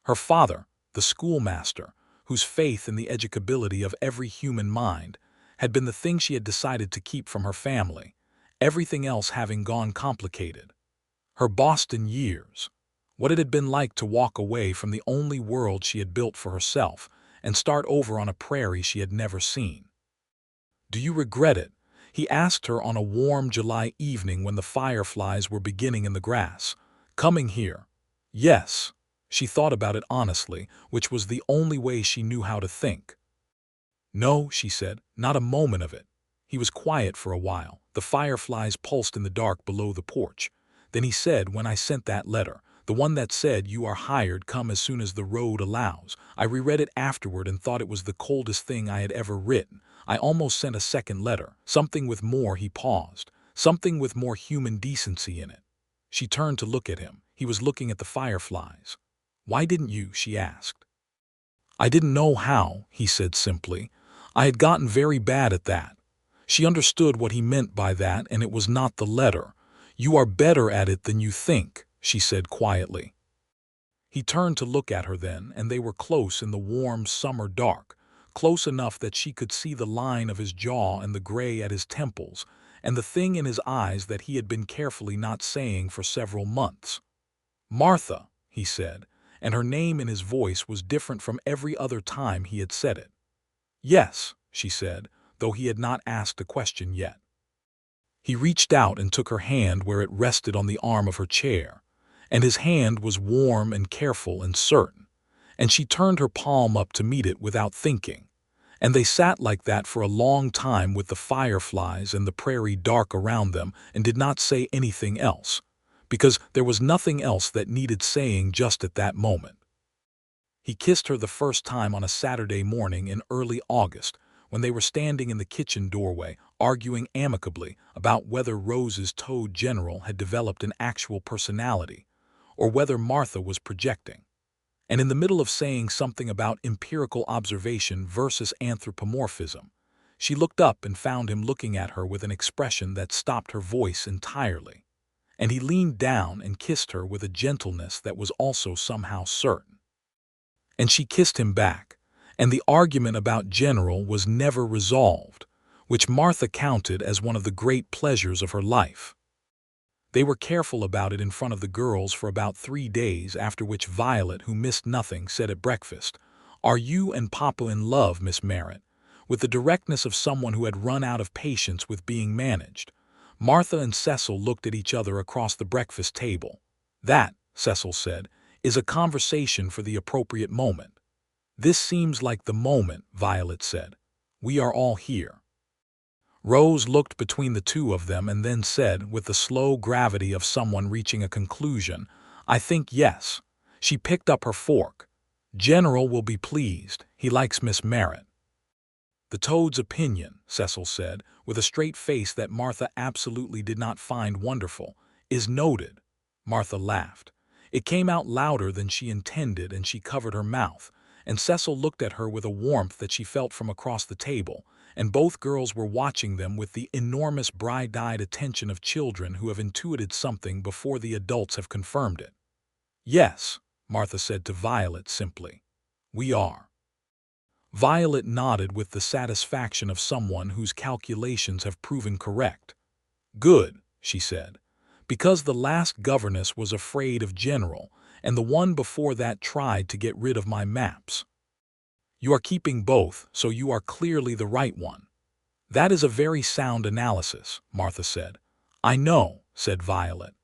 Her father, the schoolmaster, whose faith in the educability of every human mind had been the thing she had decided to keep from her family, everything else having gone complicated. Her Boston years, what it had been like to walk away from the only world she had built for herself and start over on a prairie she had never seen. "Do you regret it?" he asked her on a warm July evening when the fireflies were beginning in the grass. "Coming here?" Yes. She thought about it honestly, which was the only way she knew how to think. "No," she said, "not a moment of it." He was quiet for a while. The fireflies pulsed in the dark below the porch. Then he said, "When I sent that letter, the one that said you are hired, come as soon as the road allows, I reread it afterward and thought it was the coldest thing I had ever written. I almost sent a second letter, something with more," he paused, "something with more human decency in it." She turned to look at him. He was looking at the fireflies. "Why didn't you?" she asked. "I didn't know how," he said simply. "I had gotten very bad at that." She understood what he meant by that, and it was not the letter. "You are better at it than you think," she said quietly. He turned to look at her then, and they were close in the warm summer dark, close enough that she could see the line of his jaw and the gray at his temples, and the thing in his eyes that he had been carefully not saying for several months. "Martha," he said, and her name in his voice was different from every other time he had said it. "Yes," she said, though he had not asked a question yet. He reached out and took her hand where it rested on the arm of her chair, and his hand was warm and careful and certain, and she turned her palm up to meet it without thinking, and they sat like that for a long time with the fireflies and the prairie dark around them and did not say anything else, because there was nothing else that needed saying just at that moment. He kissed her the first time on a Saturday morning in early August, when they were standing in the kitchen doorway, arguing amicably about whether Rose's toad general had developed an actual personality, or whether Martha was projecting. And in the middle of saying something about empirical observation versus anthropomorphism, she looked up and found him looking at her with an expression that stopped her voice entirely. And he leaned down and kissed her with a gentleness that was also somehow certain. And she kissed him back, and the argument about general was never resolved, which Martha counted as one of the great pleasures of her life. They were careful about it in front of the girls for about 3 days, after which Violet, who missed nothing, said at breakfast, "Are you and Papa in love, Miss Merritt?" with the directness of someone who had run out of patience with being managed. Martha and Cecil looked at each other across the breakfast table. "That," Cecil said, "is a conversation for the appropriate moment." "This seems like the moment," Violet said. "We are all here." Rose looked between the two of them and then said, with the slow gravity of someone reaching a conclusion, "I think yes." She picked up her fork. "General will be pleased. He likes Miss Merritt." "The toad's opinion," Cecil said, with a straight face that Martha absolutely did not find wonderful, "is noted." Martha laughed. It came out louder than she intended, and she covered her mouth, and Cecil looked at her with a warmth that she felt from across the table, and both girls were watching them with the enormous bright-eyed attention of children who have intuited something before the adults have confirmed it. "Yes," Martha said to Violet simply. "We are." Violet nodded with the satisfaction of someone whose calculations have proven correct. "Good," she said, "because the last governess was afraid of general, and the one before that tried to get rid of my maps. You are keeping both, so you are clearly the right one." "That is a very sound analysis," Martha said. "I know," said Violet.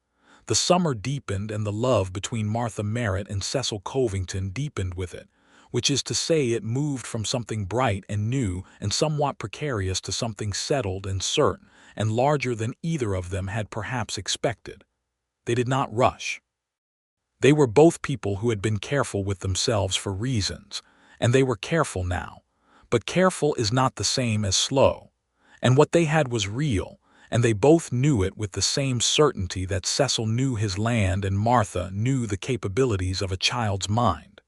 The summer deepened, and the love between Martha Merritt and Cecil Covington deepened with it, which is to say it moved from something bright and new and somewhat precarious to something settled and certain and larger than either of them had perhaps expected. They did not rush. They were both people who had been careful with themselves for reasons, and they were careful now. But careful is not the same as slow. And what they had was real, and they both knew it with the same certainty that Cecil knew his land and Martha knew the capabilities of a child's mind.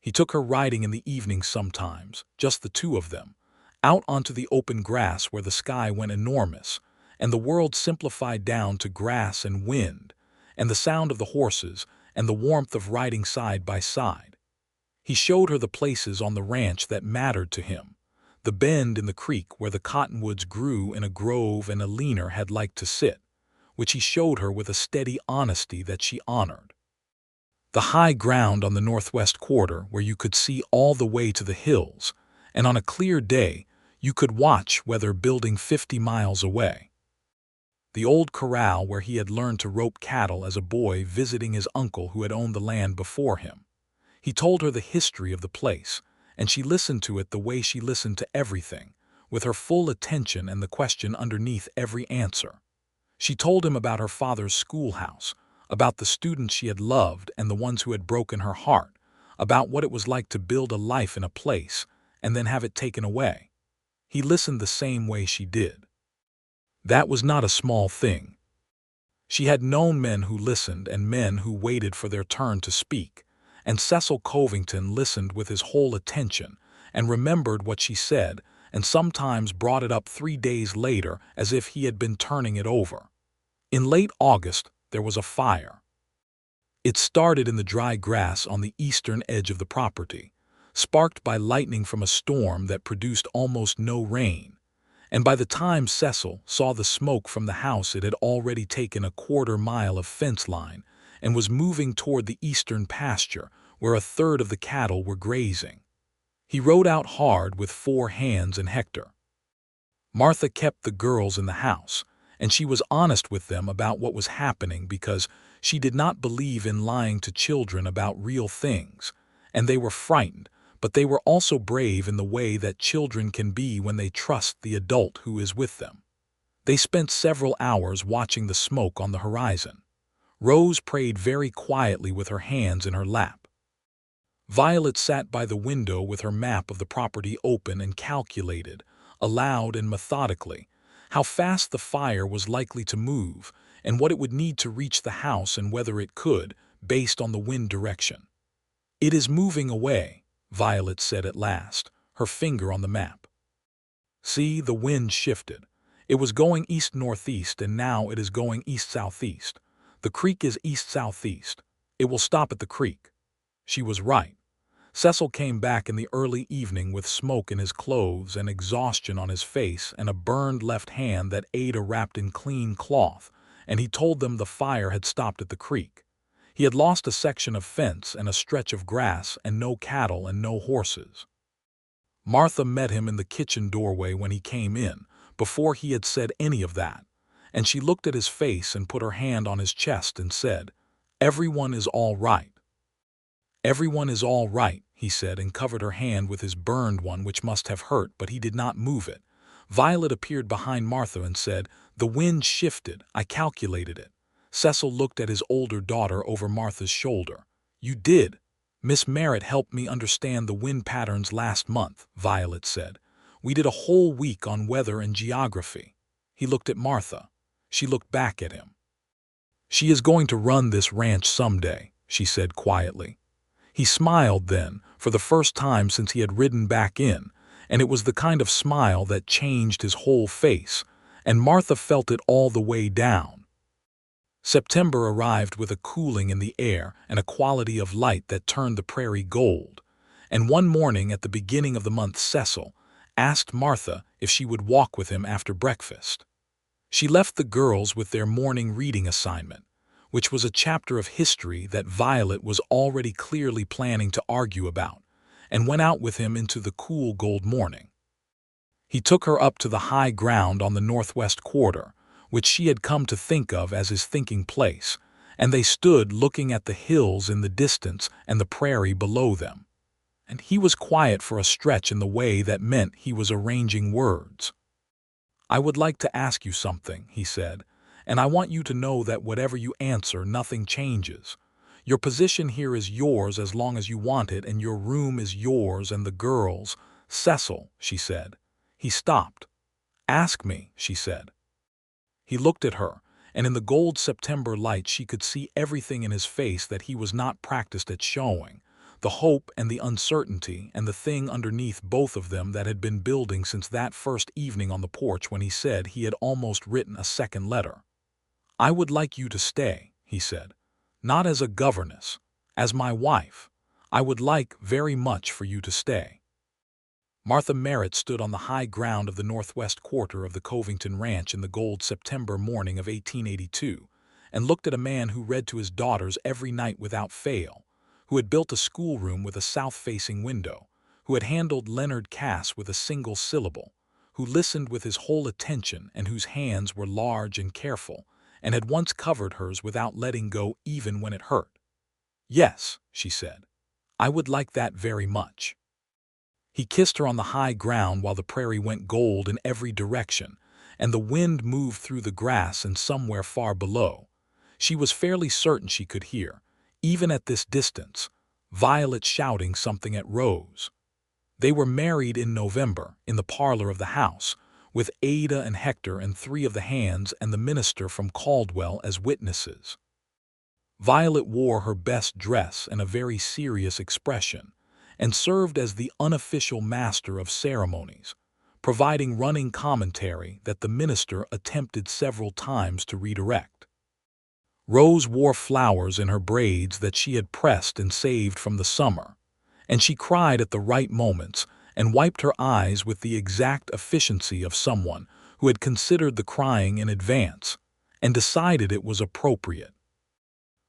He took her riding in the evenings sometimes, just the two of them, out onto the open grass where the sky went enormous, and the world simplified down to grass and wind, and the sound of the horses, and the warmth of riding side by side. He showed her the places on the ranch that mattered to him, the bend in the creek where the cottonwoods grew in a grove and a leaner had liked to sit, which he showed her with a steady honesty that she honored. The high ground on the northwest quarter where you could see all the way to the hills, and on a clear day you could watch weather building 50 miles away. The old corral where he had learned to rope cattle as a boy visiting his uncle who had owned the land before him. He told her the history of the place, and she listened to it the way she listened to everything, with her full attention and the question underneath every answer. She told him about her father's schoolhouse, about the students she had loved and the ones who had broken her heart, about what it was like to build a life in a place and then have it taken away. He listened the same way she did. That was not a small thing. She had known men who listened and men who waited for their turn to speak, and Cecil Covington listened with his whole attention and remembered what she said and sometimes brought it up 3 days later as if he had been turning it over. In late August, there was a fire. It started in the dry grass on the eastern edge of the property, sparked by lightning from a storm that produced almost no rain. And by the time Cecil saw the smoke from the house, it had already taken a quarter-mile of fence line and was moving toward the eastern pasture where a third of the cattle were grazing. He rode out hard with 4 hands and Hector. Martha kept the girls in the house, and she was honest with them about what was happening because she did not believe in lying to children about real things, and they were frightened, but they were also brave in the way that children can be when they trust the adult who is with them. They spent several hours watching the smoke on the horizon. Rose prayed very quietly with her hands in her lap. Violet sat by the window with her map of the property open and calculated, aloud and methodically, how fast the fire was likely to move and what it would need to reach the house and whether it could, based on the wind direction. "It is moving away," Violet said at last, her finger on the map. "See, the wind shifted. It was going east-northeast and now it is going east-southeast. The creek is east-southeast. It will stop at the creek." She was right. Cecil came back in the early evening with smoke in his clothes and exhaustion on his face and a burned left hand that Ada wrapped in clean cloth, and he told them the fire had stopped at the creek. He had lost a section of fence and a stretch of grass and no cattle and no horses. Martha met him in the kitchen doorway when he came in, before he had said any of that, and she looked at his face and put her hand on his chest and said, "Everyone is all right." "Everyone is all right," he said, and covered her hand with his burned one, which must have hurt, but he did not move it. Violet appeared behind Martha and said, "The wind shifted. I calculated it." Cecil looked at his older daughter over Martha's shoulder. "You did. Miss Merritt helped me understand the wind patterns last month," Violet said. "We did a whole week on weather and geography." He looked at Martha. She looked back at him. "She is going to run this ranch someday," she said quietly. He smiled then, for the first time since he had ridden back in, and it was the kind of smile that changed his whole face, and Martha felt it all the way down. September arrived with a cooling in the air and a quality of light that turned the prairie gold, and one morning at the beginning of the month Cecil asked Martha if she would walk with him after breakfast. She left the girls with their morning reading assignment, which was a chapter of history that Violet was already clearly planning to argue about, and went out with him into the cool gold morning. He took her up to the high ground on the northwest quarter, which she had come to think of as his thinking place, and they stood looking at the hills in the distance and the prairie below them. And he was quiet for a stretch in the way that meant he was arranging words. "I would like to ask you something," he said, "and I want you to know that whatever you answer, nothing changes. Your position here is yours as long as you want it, and your room is yours and the girls." "Cecil," she said. He stopped. "Ask me," she said. He looked at her, and in the gold September light she could see everything in his face that he was not practiced at showing, the hope and the uncertainty and the thing underneath both of them that had been building since that first evening on the porch when he said he had almost written a second letter. "I would like you to stay," he said. "Not as a governess, as my wife. I would like very much for you to stay." Martha Merritt stood on the high ground of the northwest quarter of the Covington Ranch in the gold September morning of 1882, and looked at a man who read to his daughters every night without fail, who had built a schoolroom with a south-facing window, who had handled Leonard Cass with a single syllable, who listened with his whole attention and whose hands were large and careful, and had once covered hers without letting go even when it hurt. "Yes," she said, "I would like that very much." He kissed her on the high ground while the prairie went gold in every direction, and the wind moved through the grass and somewhere far below. She was fairly certain she could hear, even at this distance, Violet shouting something at Rose. They were married in November, in the parlor of the house, with Ada and Hector and 3 of the hands and the minister from Caldwell as witnesses. Violet wore her best dress and a very serious expression, and served as the unofficial master of ceremonies, providing running commentary that the minister attempted several times to redirect. Rose wore flowers in her braids that she had pressed and saved from the summer, and she cried at the right moments and wiped her eyes with the exact efficiency of someone who had considered the crying in advance and decided it was appropriate.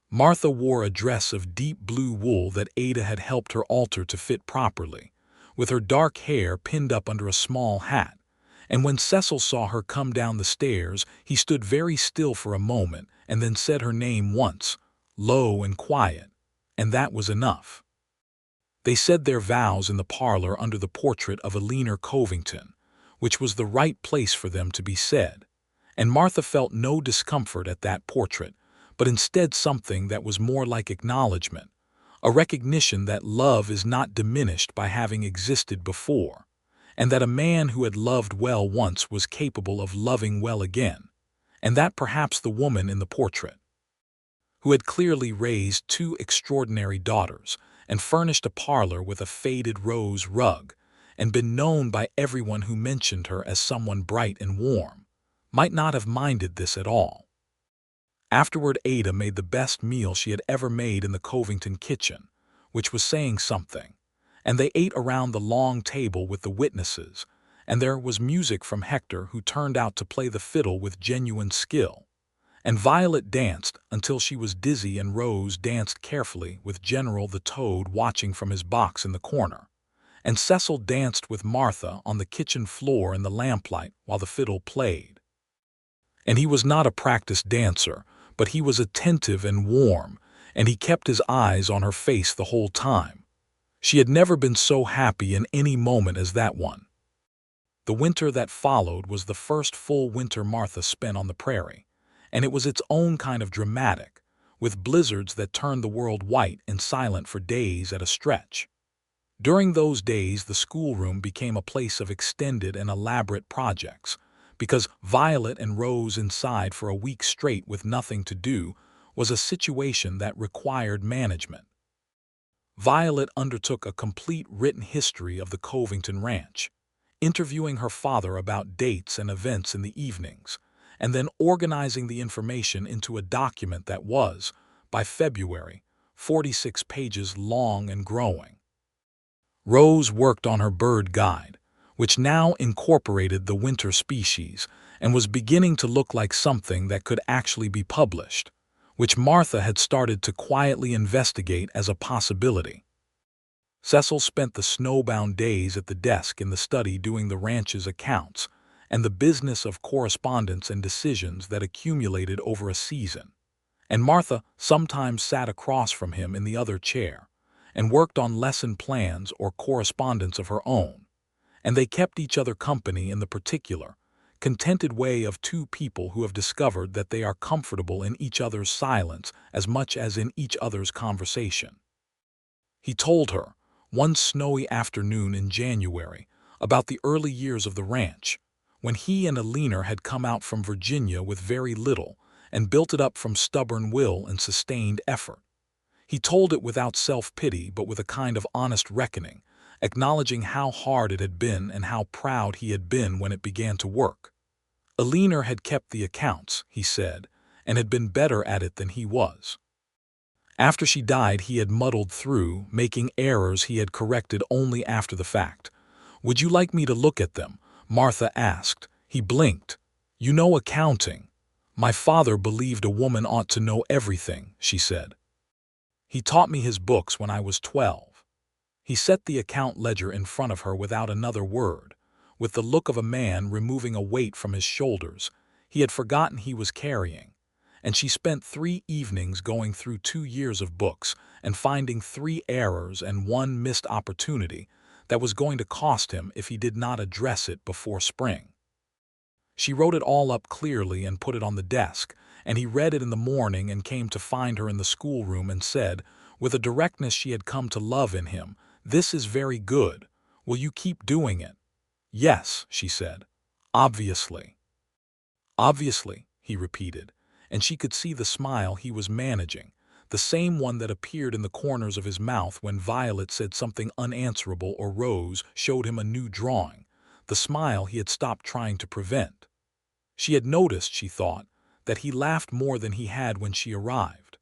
Martha wore a dress of deep blue wool that Ada had helped her alter to fit properly, with her dark hair pinned up under a small hat, and when Cecil saw her come down the stairs, he stood very still for a moment and then said her name once, low and quiet, and that was enough. They said their vows in the parlor under the portrait of a leaner Covington, which was the right place for them to be said, and Martha felt no discomfort at that portrait, but instead something that was more like acknowledgement, a recognition that love is not diminished by having existed before, and that a man who had loved well once was capable of loving well again, and that perhaps the woman in the portrait, who had clearly raised two extraordinary daughters and furnished a parlor with a faded rose rug, and been known by everyone who mentioned her as someone bright and warm, might not have minded this at all. Afterward, Ada made the best meal she had ever made in the Covington kitchen, which was saying something, and they ate around the long table with the witnesses, and there was music from Hector, who turned out to play the fiddle with genuine skill, and Violet danced until she was dizzy, and Rose danced carefully with General the Toad watching from his box in the corner, and Cecil danced with Martha on the kitchen floor in the lamplight while the fiddle played. And he was not a practiced dancer, but he was attentive and warm, and he kept his eyes on her face the whole time. She had never been so happy in any moment as that one. The winter that followed was the first full winter Martha spent on the prairie, and it was its own kind of dramatic, with blizzards that turned the world white and silent for days at a stretch. During those days, the schoolroom became a place of extended and elaborate projects, because Violet and Rose inside for a week straight with nothing to do was a situation that required management. Violet undertook a complete written history of the Covington Ranch, interviewing her father about dates and events in the evenings, and then organizing the information into a document that was, by February, 46 pages long and growing. Rose worked on her bird guide, which now incorporated the winter species and was beginning to look like something that could actually be published, which Martha had started to quietly investigate as a possibility. Cecil spent the snowbound days at the desk in the study doing the ranch's accounts and the business of correspondence and decisions that accumulated over a season, and Martha sometimes sat across from him in the other chair and worked on lesson plans or correspondence of her own, and they kept each other company in the particular, contented way of two people who have discovered that they are comfortable in each other's silence as much as in each other's conversation. He told her, one snowy afternoon in January, about the early years of the ranch, when he and a leaner had come out from Virginia with very little and built it up from stubborn will and sustained effort. He told it without self-pity but with a kind of honest reckoning, acknowledging how hard it had been and how proud he had been when it began to work. A leaner had kept the accounts, he said, and had been better at it than he was. After she died, he had muddled through, making errors he had corrected only after the fact. "Would you like me to look at them?" Martha asked. He blinked. "You know accounting." "My father believed a woman ought to know everything," she said. "He taught me his books when I was 12. He set the account ledger in front of her without another word, with the look of a man removing a weight from his shoulders he had forgotten he was carrying, and she spent 3 evenings going through 2 years of books and finding 3 errors and 1 missed opportunity that was going to cost him if he did not address it before spring. She wrote it all up clearly and put it on the desk, and he read it in the morning and came to find her in the schoolroom and said, with a directness she had come to love in him, "This is very good. Will you keep doing it?" "Yes," she said. "Obviously." "Obviously," he repeated, and she could see the smile he was managing, the same one that appeared in the corners of his mouth when Violet said something unanswerable or Rose showed him a new drawing, the smile he had stopped trying to prevent. She had noticed, she thought, that he laughed more than he had when she arrived.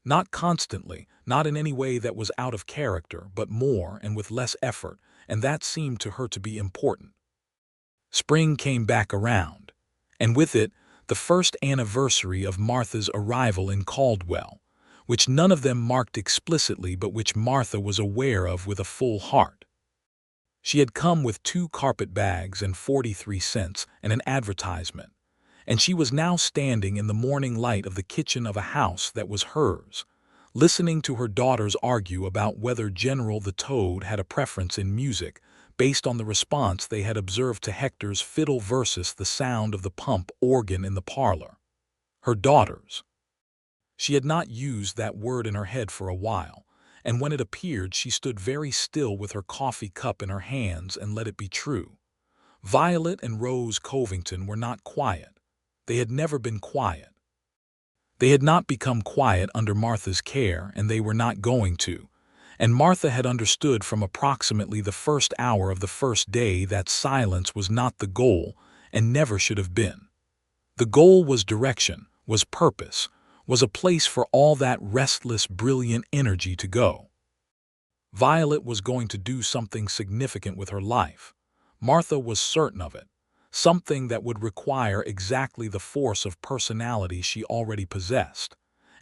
Not constantly, not in any way that was out of character, but more and with less effort, and that seemed to her to be important. Spring came back around, and with it, the first anniversary of Martha's arrival in Caldwell, which none of them marked explicitly but which Martha was aware of with a full heart. She had come with 2 carpetbags and 43 cents and an advertisement, and she was now standing in the morning light of the kitchen of a house that was hers, listening to her daughters argue about whether General the Toad had a preference in music based on the response they had observed to Hector's fiddle versus the sound of the pump organ in the parlor. Her daughters. She had not used that word in her head for a while, and when it appeared she stood very still with her coffee cup in her hands and let it be true. Violet and Rose Covington were not quiet. They had never been quiet. They had not become quiet under Martha's care, and they were not going to. And Martha had understood from approximately the first hour of the first day that silence was not the goal and never should have been. The goal was direction, was purpose, was a place for all that restless, brilliant energy to go. Violet was going to do something significant with her life. Martha was certain of it. Something that would require exactly the force of personality she already possessed,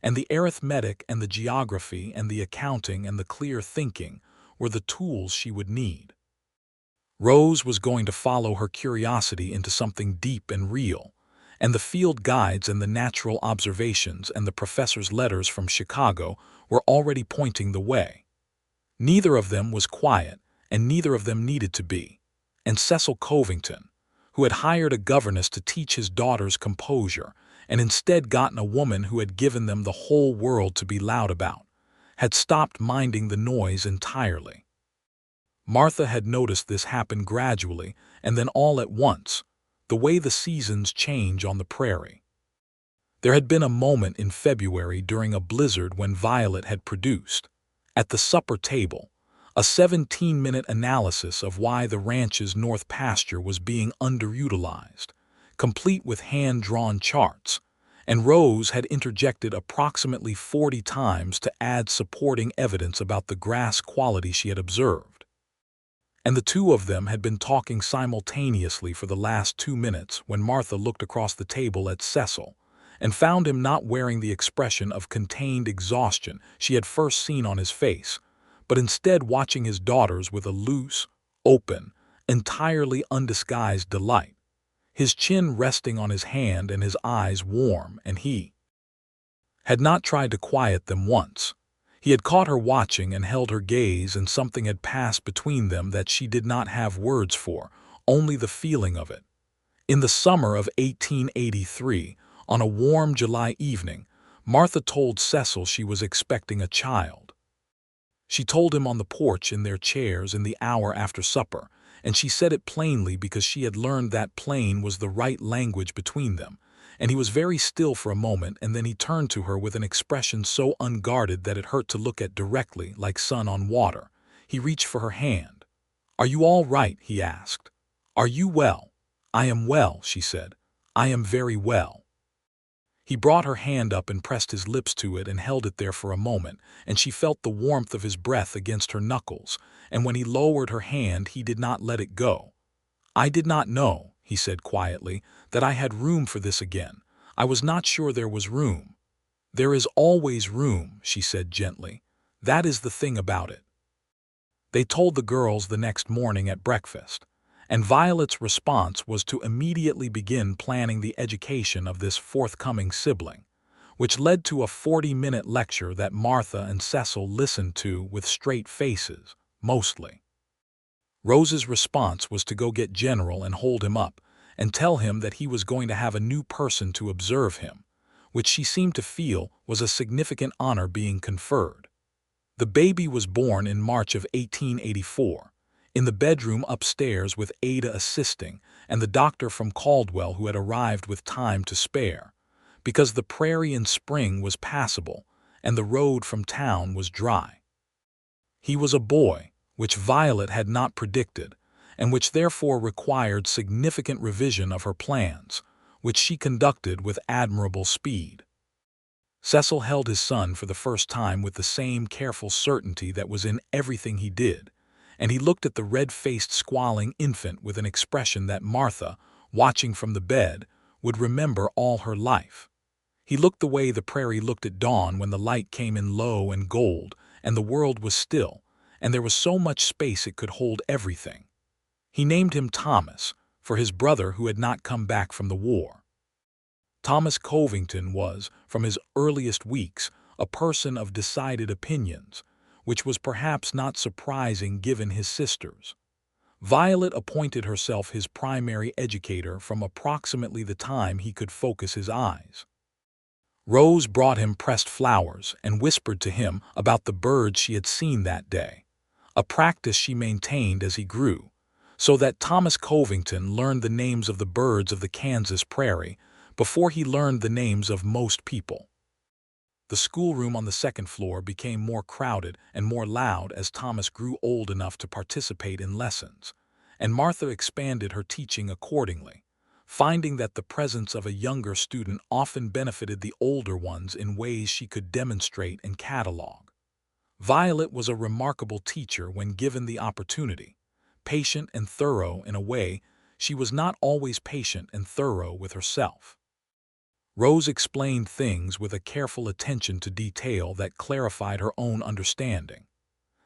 and the arithmetic and the geography and the accounting and the clear thinking were the tools she would need. Rose was going to follow her curiosity into something deep and real, and the field guides and the natural observations and the professor's letters from Chicago were already pointing the way. Neither of them was quiet, and neither of them needed to be. And Cecil Covington, who had hired a governess to teach his daughters composure and instead gotten a woman who had given them the whole world to be loud about, had stopped minding the noise entirely. Martha had noticed this happen gradually and then all at once, the way the seasons change on the prairie. There had been a moment in February during a blizzard when Violet had produced, at the supper table, a 17-minute analysis of why the ranch's north pasture was being underutilized, complete with hand-drawn charts, and Rose had interjected approximately 40 times to add supporting evidence about the grass quality she had observed. And the two of them had been talking simultaneously for the last 2 minutes when Martha looked across the table at Cecil and found him not wearing the expression of contained exhaustion she had first seen on his face, but instead watching his daughters with a loose, open, entirely undisguised delight, his chin resting on his hand and his eyes warm, and he had not tried to quiet them once. He had caught her watching and held her gaze, and something had passed between them that she did not have words for, only the feeling of it. In the summer of 1883, on a warm July evening, Martha told Cecil she was expecting a child. She told him on the porch in their chairs in the hour after supper, and she said it plainly because she had learned that plain was the right language between them, and he was very still for a moment, and then he turned to her with an expression so unguarded that it hurt to look at directly, like sun on water. He reached for her hand. "Are you all right?" he asked. "Are you well?" "I am well," she said. "I am very well." He brought her hand up and pressed his lips to it and held it there for a moment, and she felt the warmth of his breath against her knuckles, and when he lowered her hand he did not let it go. "I did not know," he said quietly, "that I had room for this again. I was not sure there was room." "There is always room," she said gently. "That is the thing about it." They told the girls the next morning at breakfast, and Violet's response was to immediately begin planning the education of this forthcoming sibling, which led to a 40-minute lecture that Martha and Cecil listened to with straight faces, mostly. Rose's response was to go get General and hold him up and tell him that he was going to have a new person to observe him, which she seemed to feel was a significant honor being conferred. The baby was born in March of 1884, in the bedroom upstairs with Ada assisting and the doctor from Caldwell who had arrived with time to spare, because the prairie in spring was passable and the road from town was dry. He was a boy, which Violet had not predicted, and which therefore required significant revision of her plans, which she conducted with admirable speed. Cecil held his son for the first time with the same careful certainty that was in everything he did, and he looked at the red-faced squalling infant with an expression that Martha, watching from the bed, would remember all her life. He looked the way the prairie looked at dawn when the light came in low and gold, and the world was still, and there was so much space it could hold everything. He named him Thomas, for his brother who had not come back from the war. Thomas Covington was, from his earliest weeks, a person of decided opinions, which was perhaps not surprising given his sisters. Violet appointed herself his primary educator from approximately the time he could focus his eyes. Rose brought him pressed flowers and whispered to him about the birds she had seen that day, a practice she maintained as he grew, so that Thomas Covington learned the names of the birds of the Kansas prairie before he learned the names of most people. The schoolroom on the second floor became more crowded and more loud as Thomas grew old enough to participate in lessons, and Martha expanded her teaching accordingly, finding that the presence of a younger student often benefited the older ones in ways she could demonstrate and catalog. Violet was a remarkable teacher when given the opportunity, patient and thorough in a way she was not always patient and thorough with herself. Rose explained things with a careful attention to detail that clarified her own understanding.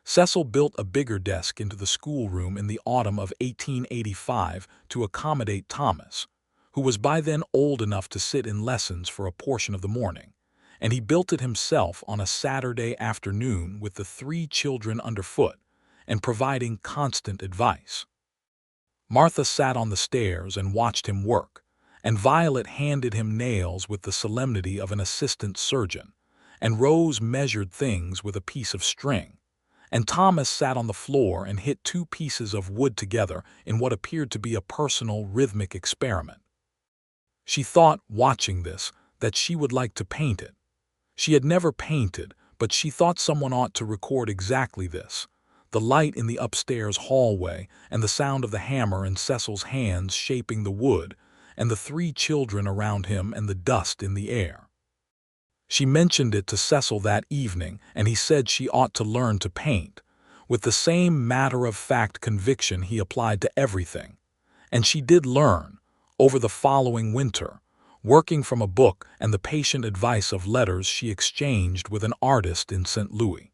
Cecil built a bigger desk into the schoolroom in the autumn of 1885 to accommodate Thomas, who was by then old enough to sit in lessons for a portion of the morning, and he built it himself on a Saturday afternoon with the 3 children underfoot and providing constant advice. Martha sat on the stairs and watched him work, and Violet handed him nails with the solemnity of an assistant surgeon, and Rose measured things with a piece of string, and Thomas sat on the floor and hit 2 pieces of wood together in what appeared to be a personal rhythmic experiment. She thought, watching this, that she would like to paint it. She had never painted, but she thought someone ought to record exactly this: the light in the upstairs hallway and the sound of the hammer in Cecil's hands shaping the wood, and the 3 children around him and the dust in the air. She mentioned it to Cecil that evening, and he said she ought to learn to paint, with the same matter-of-fact conviction he applied to everything. And she did learn, over the following winter, working from a book and the patient advice of letters she exchanged with an artist in St. Louis.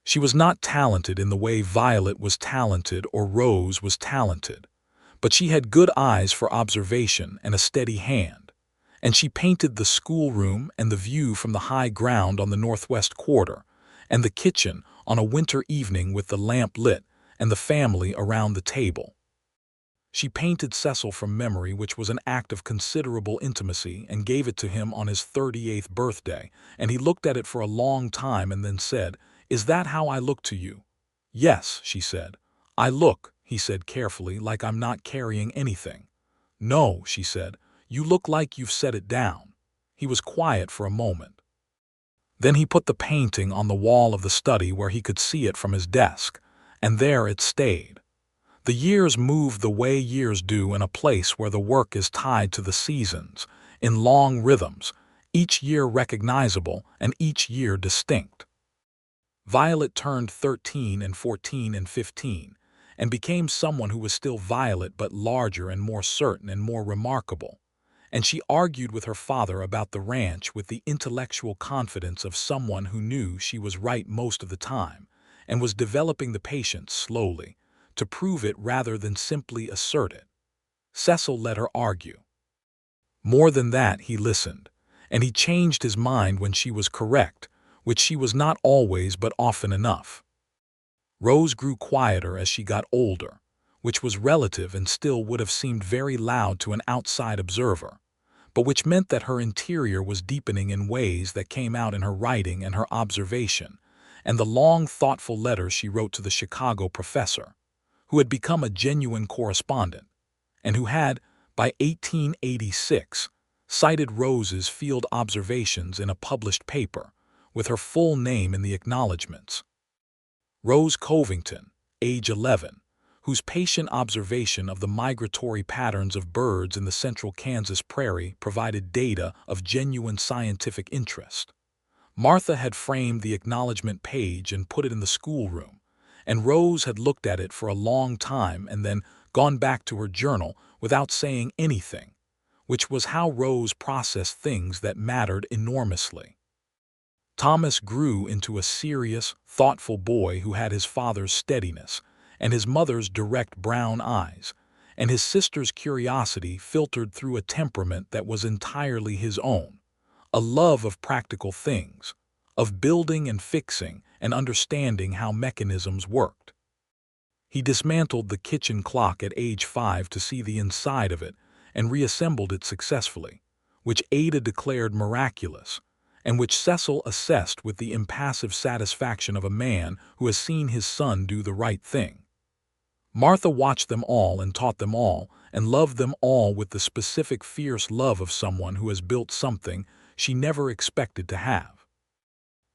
She was not talented in the way Violet was talented or Rose was talented, but she had good eyes for observation and a steady hand, and she painted the schoolroom and the view from the high ground on the northwest quarter, and the kitchen on a winter evening with the lamp lit and the family around the table. She painted Cecil from memory, which was an act of considerable intimacy, and gave it to him on his 38th birthday, and he looked at it for a long time and then said, "Is that how I look to you?" "Yes," she said. "I look," he said carefully, "like I'm not carrying anything." "No," she said, "you look like you've set it down." He was quiet for a moment. Then he put the painting on the wall of the study where he could see it from his desk, and there it stayed. The years moved the way years do in a place where the work is tied to the seasons, in long rhythms, each year recognizable and each year distinct. Violet turned 13 and 14 and 15, and became someone who was still Violet but larger and more certain and more remarkable, and she argued with her father about the ranch with the intellectual confidence of someone who knew she was right most of the time, and was developing the patience slowly, to prove it rather than simply assert it. Cecil let her argue. More than that, he listened, and he changed his mind when she was correct, which she was not always but often enough. Rose grew quieter as she got older, which was relative and still would have seemed very loud to an outside observer, but which meant that her interior was deepening in ways that came out in her writing and her observation, and the long, thoughtful letters she wrote to the Chicago professor, who had become a genuine correspondent, and who had, by 1886, cited Rose's field observations in a published paper, with her full name in the acknowledgments. Rose Covington, age 11, whose patient observation of the migratory patterns of birds in the central Kansas prairie provided data of genuine scientific interest. Martha had framed the acknowledgement page and put it in the schoolroom, and Rose had looked at it for a long time and then gone back to her journal without saying anything, which was how Rose processed things that mattered enormously. Thomas grew into a serious, thoughtful boy who had his father's steadiness and his mother's direct brown eyes, and his sister's curiosity filtered through a temperament that was entirely his own, a love of practical things, of building and fixing and understanding how mechanisms worked. He dismantled the kitchen clock at age 5 to see the inside of it and reassembled it successfully, which Ada declared miraculous, and which Cecil assessed with the impassive satisfaction of a man who has seen his son do the right thing. Martha watched them all and taught them all and loved them all with the specific fierce love of someone who has built something she never expected to have.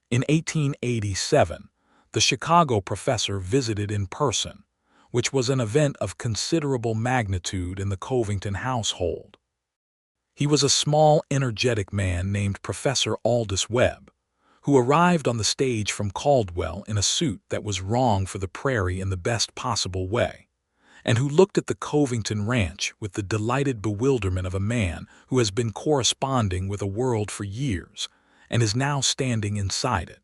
In 1887, the Chicago professor visited in person, which was an event of considerable magnitude in the Covington household. He was a small, energetic man named Professor Aldous Webb, who arrived on the stage from Caldwell in a suit that was wrong for the prairie in the best possible way, and who looked at the Covington Ranch with the delighted bewilderment of a man who has been corresponding with a world for years and is now standing inside it.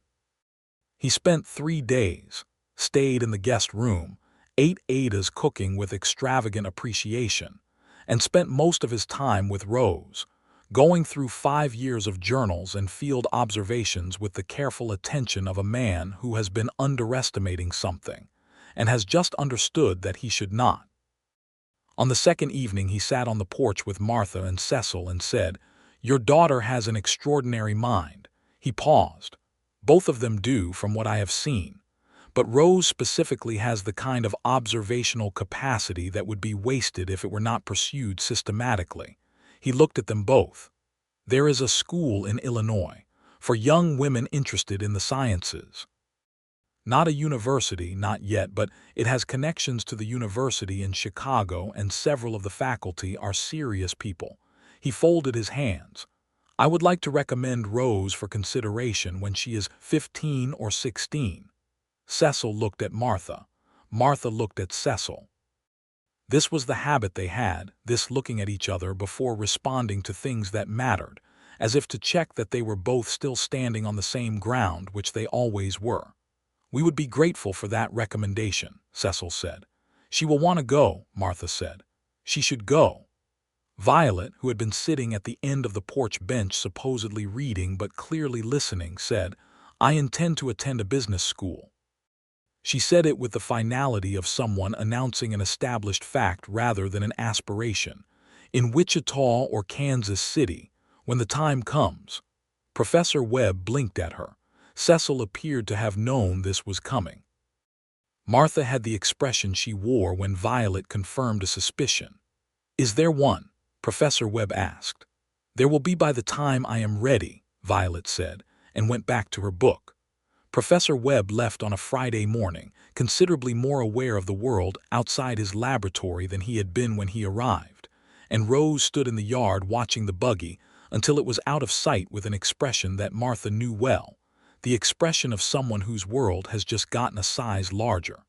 He spent 3 days, stayed in the guest room, ate Ada's cooking with extravagant appreciation, and spent most of his time with Rose, going through 5 years of journals and field observations with the careful attention of a man who has been underestimating something and has just understood that he should not. On the second evening he sat on the porch with Martha and Cecil and said, "Your daughter has an extraordinary mind." He paused. "Both of them do, from what I have seen. But Rose specifically has the kind of observational capacity that would be wasted if it were not pursued systematically." He looked at them both. "There is a school in Illinois for young women interested in the sciences. Not a university, not yet, but it has connections to the university in Chicago, and several of the faculty are serious people." He folded his hands. "I would like to recommend Rose for consideration when she is 15 or 16. Cecil looked at Martha. Martha looked at Cecil. This was the habit they had, this looking at each other before responding to things that mattered, as if to check that they were both still standing on the same ground, which they always were. "We would be grateful for that recommendation," Cecil said. "She will want to go," Martha said. "She should go." Violet, who had been sitting at the end of the porch bench supposedly reading but clearly listening, said, "I intend to attend a business school." She said it with the finality of someone announcing an established fact rather than an aspiration. "In Wichita or Kansas City, when the time comes." Professor Webb blinked at her. Cecil appeared to have known this was coming. Martha had the expression she wore when Violet confirmed a suspicion. "Is there one?" Professor Webb asked. "There will be by the time I am ready," Violet said, and went back to her book. Professor Webb left on a Friday morning, considerably more aware of the world outside his laboratory than he had been when he arrived, and Rose stood in the yard watching the buggy until it was out of sight with an expression that Martha knew well, the expression of someone whose world has just gotten a size larger.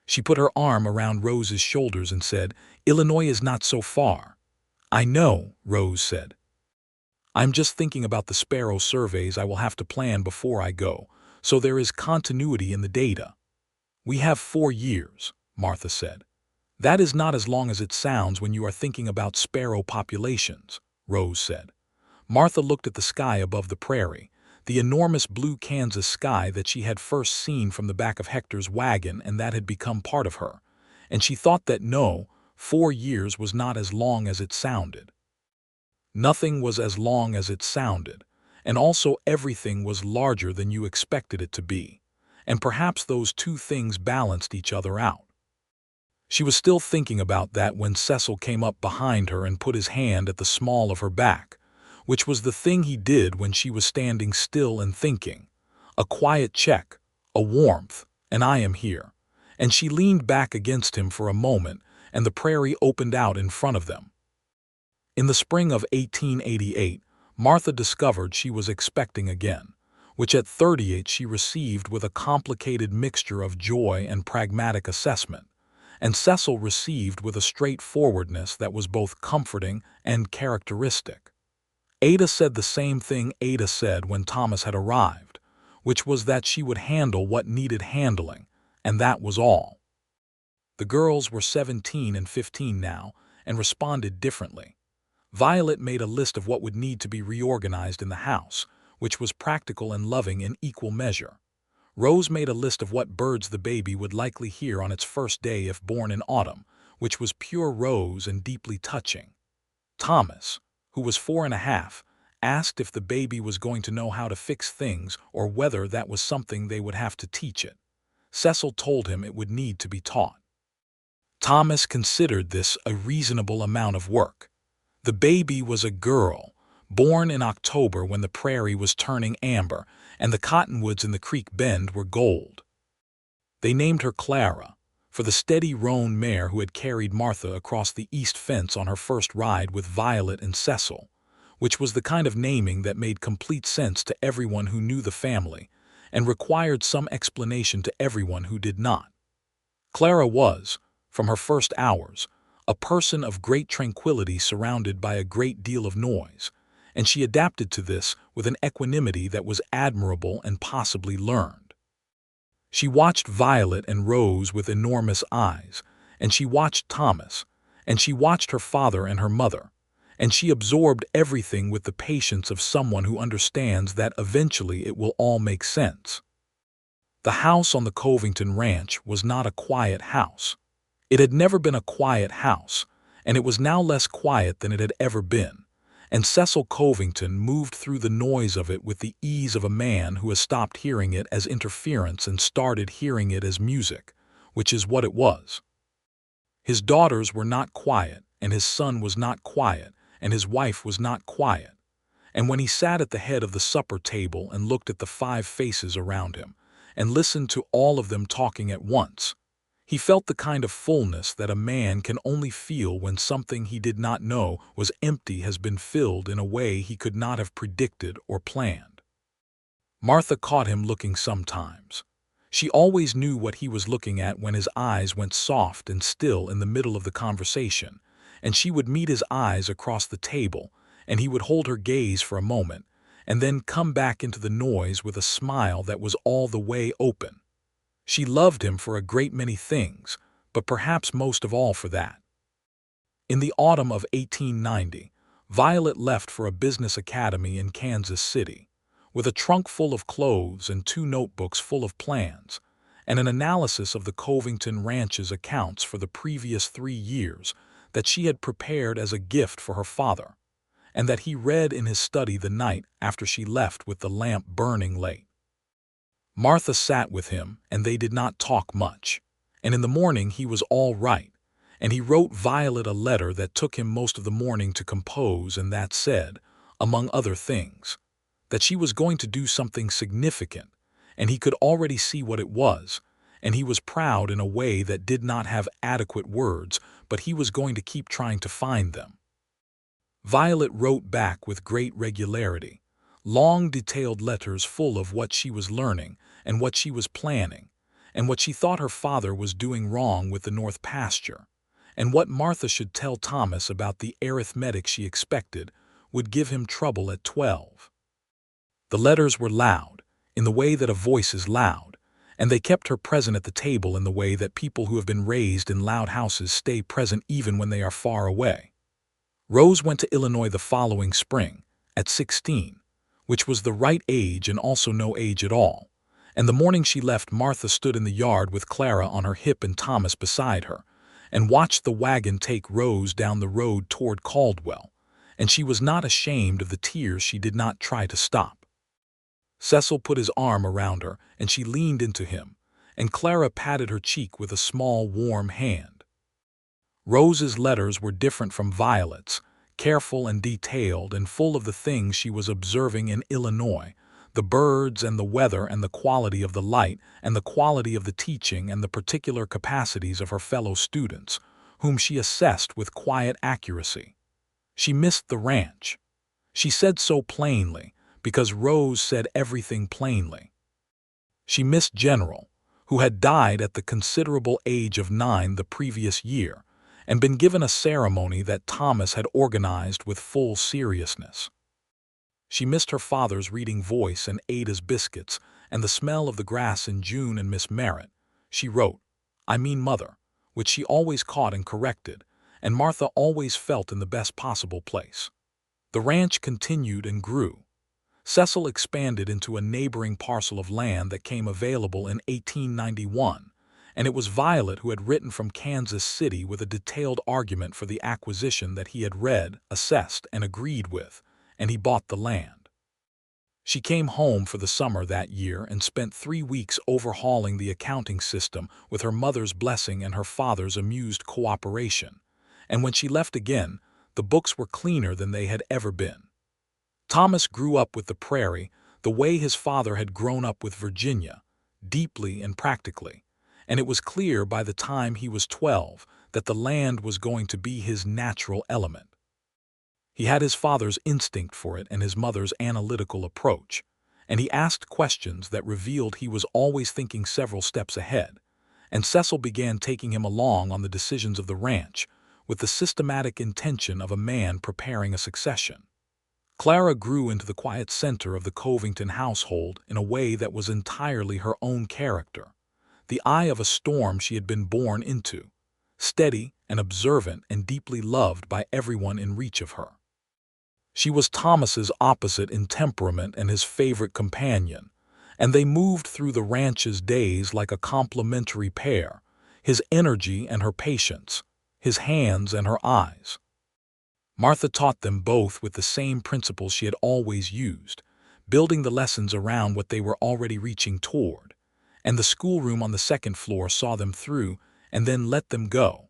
She put her arm around Rose's shoulders and said, "Illinois is not so far." "I know," Rose said. "I'm just thinking about the sparrow surveys I will have to plan before I go, so there is continuity in the data." "We have 4 years," Martha said. "That is not as long as it sounds when you are thinking about sparrow populations," Rose said. Martha looked at the sky above the prairie, the enormous blue Kansas sky that she had first seen from the back of Hector's wagon and that had become part of her, and she thought that no, 4 years was not as long as it sounded. Nothing was as long as it sounded, and also everything was larger than you expected it to be, and perhaps those two things balanced each other out. She was still thinking about that when Cecil came up behind her and put his hand at the small of her back, which was the thing he did when she was standing still and thinking. A quiet check, a warmth, and "I am here." and she leaned back against him for a moment, and the prairie opened out in front of them. In the spring of 1888, Martha discovered she was expecting again, which at 38 she received with a complicated mixture of joy and pragmatic assessment, and Cecil received with a straightforwardness that was both comforting and characteristic. Ada said the same thing Ada said when Thomas had arrived, which was that she would handle what needed handling, and that was all. The girls were 17 and 15 now, and responded differently. Violet made a list of what would need to be reorganized in the house, which was practical and loving in equal measure. Rose made a list of what birds the baby would likely hear on its first day if born in autumn, which was pure rose and deeply touching. Thomas, who was 4.5, asked if the baby was going to know how to fix things or whether that was something they would have to teach it. Cecil told him it would need to be taught. Thomas considered this a reasonable amount of work. The baby was a girl, born in October when the prairie was turning amber and the cottonwoods in the creek bend were gold. They named her Clara, for the steady roan mare who had carried Martha across the east fence on her first ride with Violet and Cecil, which was the kind of naming that made complete sense to everyone who knew the family and required some explanation to everyone who did not. Clara was, from her first hours, a person of great tranquility surrounded by a great deal of noise, and she adapted to this with an equanimity that was admirable and possibly learned. She watched Violet and Rose with enormous eyes, and she watched Thomas, and she watched her father and her mother, and she absorbed everything with the patience of someone who understands that eventually it will all make sense. The house on the Covington Ranch was not a quiet house. It had never been a quiet house, and it was now less quiet than it had ever been, and Cecil Covington moved through the noise of it with the ease of a man who has stopped hearing it as interference and started hearing it as music, which is what it was. His daughters were not quiet, and his son was not quiet, and his wife was not quiet, and when he sat at the head of the supper table and looked at the 5 faces around him, and listened to all of them talking at once, he felt the kind of fullness that a man can only feel when something he did not know was empty has been filled in a way he could not have predicted or planned. Martha caught him looking sometimes. She always knew what he was looking at when his eyes went soft and still in the middle of the conversation, and she would meet his eyes across the table, and he would hold her gaze for a moment, and then come back into the noise with a smile that was all the way open. She loved him for a great many things, but perhaps most of all for that. In the autumn of 1890, Violet left for a business academy in Kansas City, with a trunk full of clothes and 2 notebooks full of plans, and an analysis of the Covington Ranch's accounts for the previous 3 years that she had prepared as a gift for her father, and that he read in his study the night after she left with the lamp burning late. Martha sat with him, and they did not talk much, and in the morning he was all right, and he wrote Violet a letter that took him most of the morning to compose and that said, among other things, that she was going to do something significant, and he could already see what it was, and he was proud in a way that did not have adequate words, but he was going to keep trying to find them. Violet wrote back with great regularity, long detailed letters full of what she was learning and what she was planning, and what she thought her father was doing wrong with the north pasture, and what Martha should tell Thomas about the arithmetic she expected would give him trouble at 12. The letters were loud, in the way that a voice is loud, and they kept her present at the table in the way that people who have been raised in loud houses stay present even when they are far away. Rose went to Illinois the following spring, at 16, which was the right age and also no age at all, and the morning she left Martha stood in the yard with Clara on her hip and Thomas beside her, and watched the wagon take Rose down the road toward Caldwell, and she was not ashamed of the tears she did not try to stop. Cecil put his arm around her, and she leaned into him, and Clara patted her cheek with a small, warm hand. Rose's letters were different from Violet's, careful and detailed and full of the things she was observing in Illinois, The birds and the weather and the quality of the light and the quality of the teaching and the particular capacities of her fellow students, whom she assessed with quiet accuracy. She missed the ranch. She said so plainly, because Rose said everything plainly. She missed General, who had died at the considerable age of 9 the previous year, and been given a ceremony that Thomas had organized with full seriousness. She missed her father's reading voice and Ada's biscuits, and the smell of the grass in June and Miss Merritt. She wrote, "I mean mother," which she always caught and corrected, and Martha always felt in the best possible place. The ranch continued and grew. Cecil expanded into a neighboring parcel of land that came available in 1891, and it was Violet who had written from Kansas City with a detailed argument for the acquisition that he had read, assessed, and agreed with, and he bought the land. She came home for the summer that year and spent 3 weeks overhauling the accounting system with her mother's blessing and her father's amused cooperation, and when she left again, the books were cleaner than they had ever been. Thomas grew up with the prairie the way his father had grown up with Virginia, deeply and practically, and it was clear by the time he was 12 that the land was going to be his natural element. He had his father's instinct for it and his mother's analytical approach, and he asked questions that revealed he was always thinking several steps ahead, and Cecil began taking him along on the decisions of the ranch with the systematic intention of a man preparing a succession. Clara grew into the quiet center of the Covington household in a way that was entirely her own character, the eye of a storm she had been born into, steady and observant and deeply loved by everyone in reach of her. She was Thomas's opposite in temperament and his favorite companion, and they moved through the ranch's days like a complementary pair, his energy and her patience, his hands and her eyes. Martha taught them both with the same principles she had always used, building the lessons around what they were already reaching toward, and the schoolroom on the second floor saw them through and then let them go.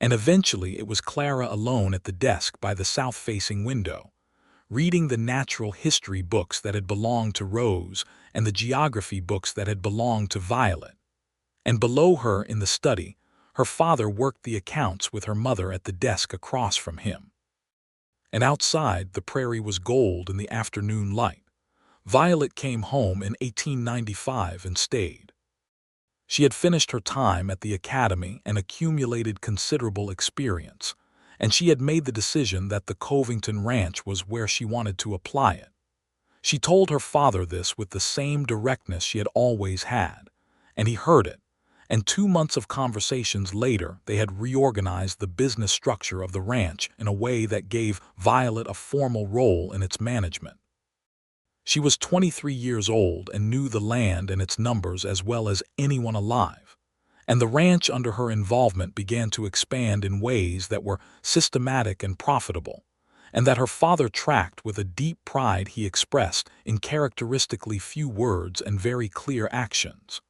And eventually it was Clara alone at the desk by the south-facing window, reading the natural history books that had belonged to Rose and the geography books that had belonged to Violet. And below her in the study, her father worked the accounts with her mother at the desk across from him. And outside, the prairie was gold in the afternoon light. Violet came home in 1895 and stayed. She had finished her time at the academy and accumulated considerable experience, and she had made the decision that the Covington Ranch was where she wanted to apply it. She told her father this with the same directness she had always had, and he heard it, and 2 months of conversations later they had reorganized the business structure of the ranch in a way that gave Violet a formal role in its management. She was 23 years old and knew the land and its numbers as well as anyone alive, and the ranch under her involvement began to expand in ways that were systematic and profitable, and that her father tracked with a deep pride he expressed in characteristically few words and very clear actions.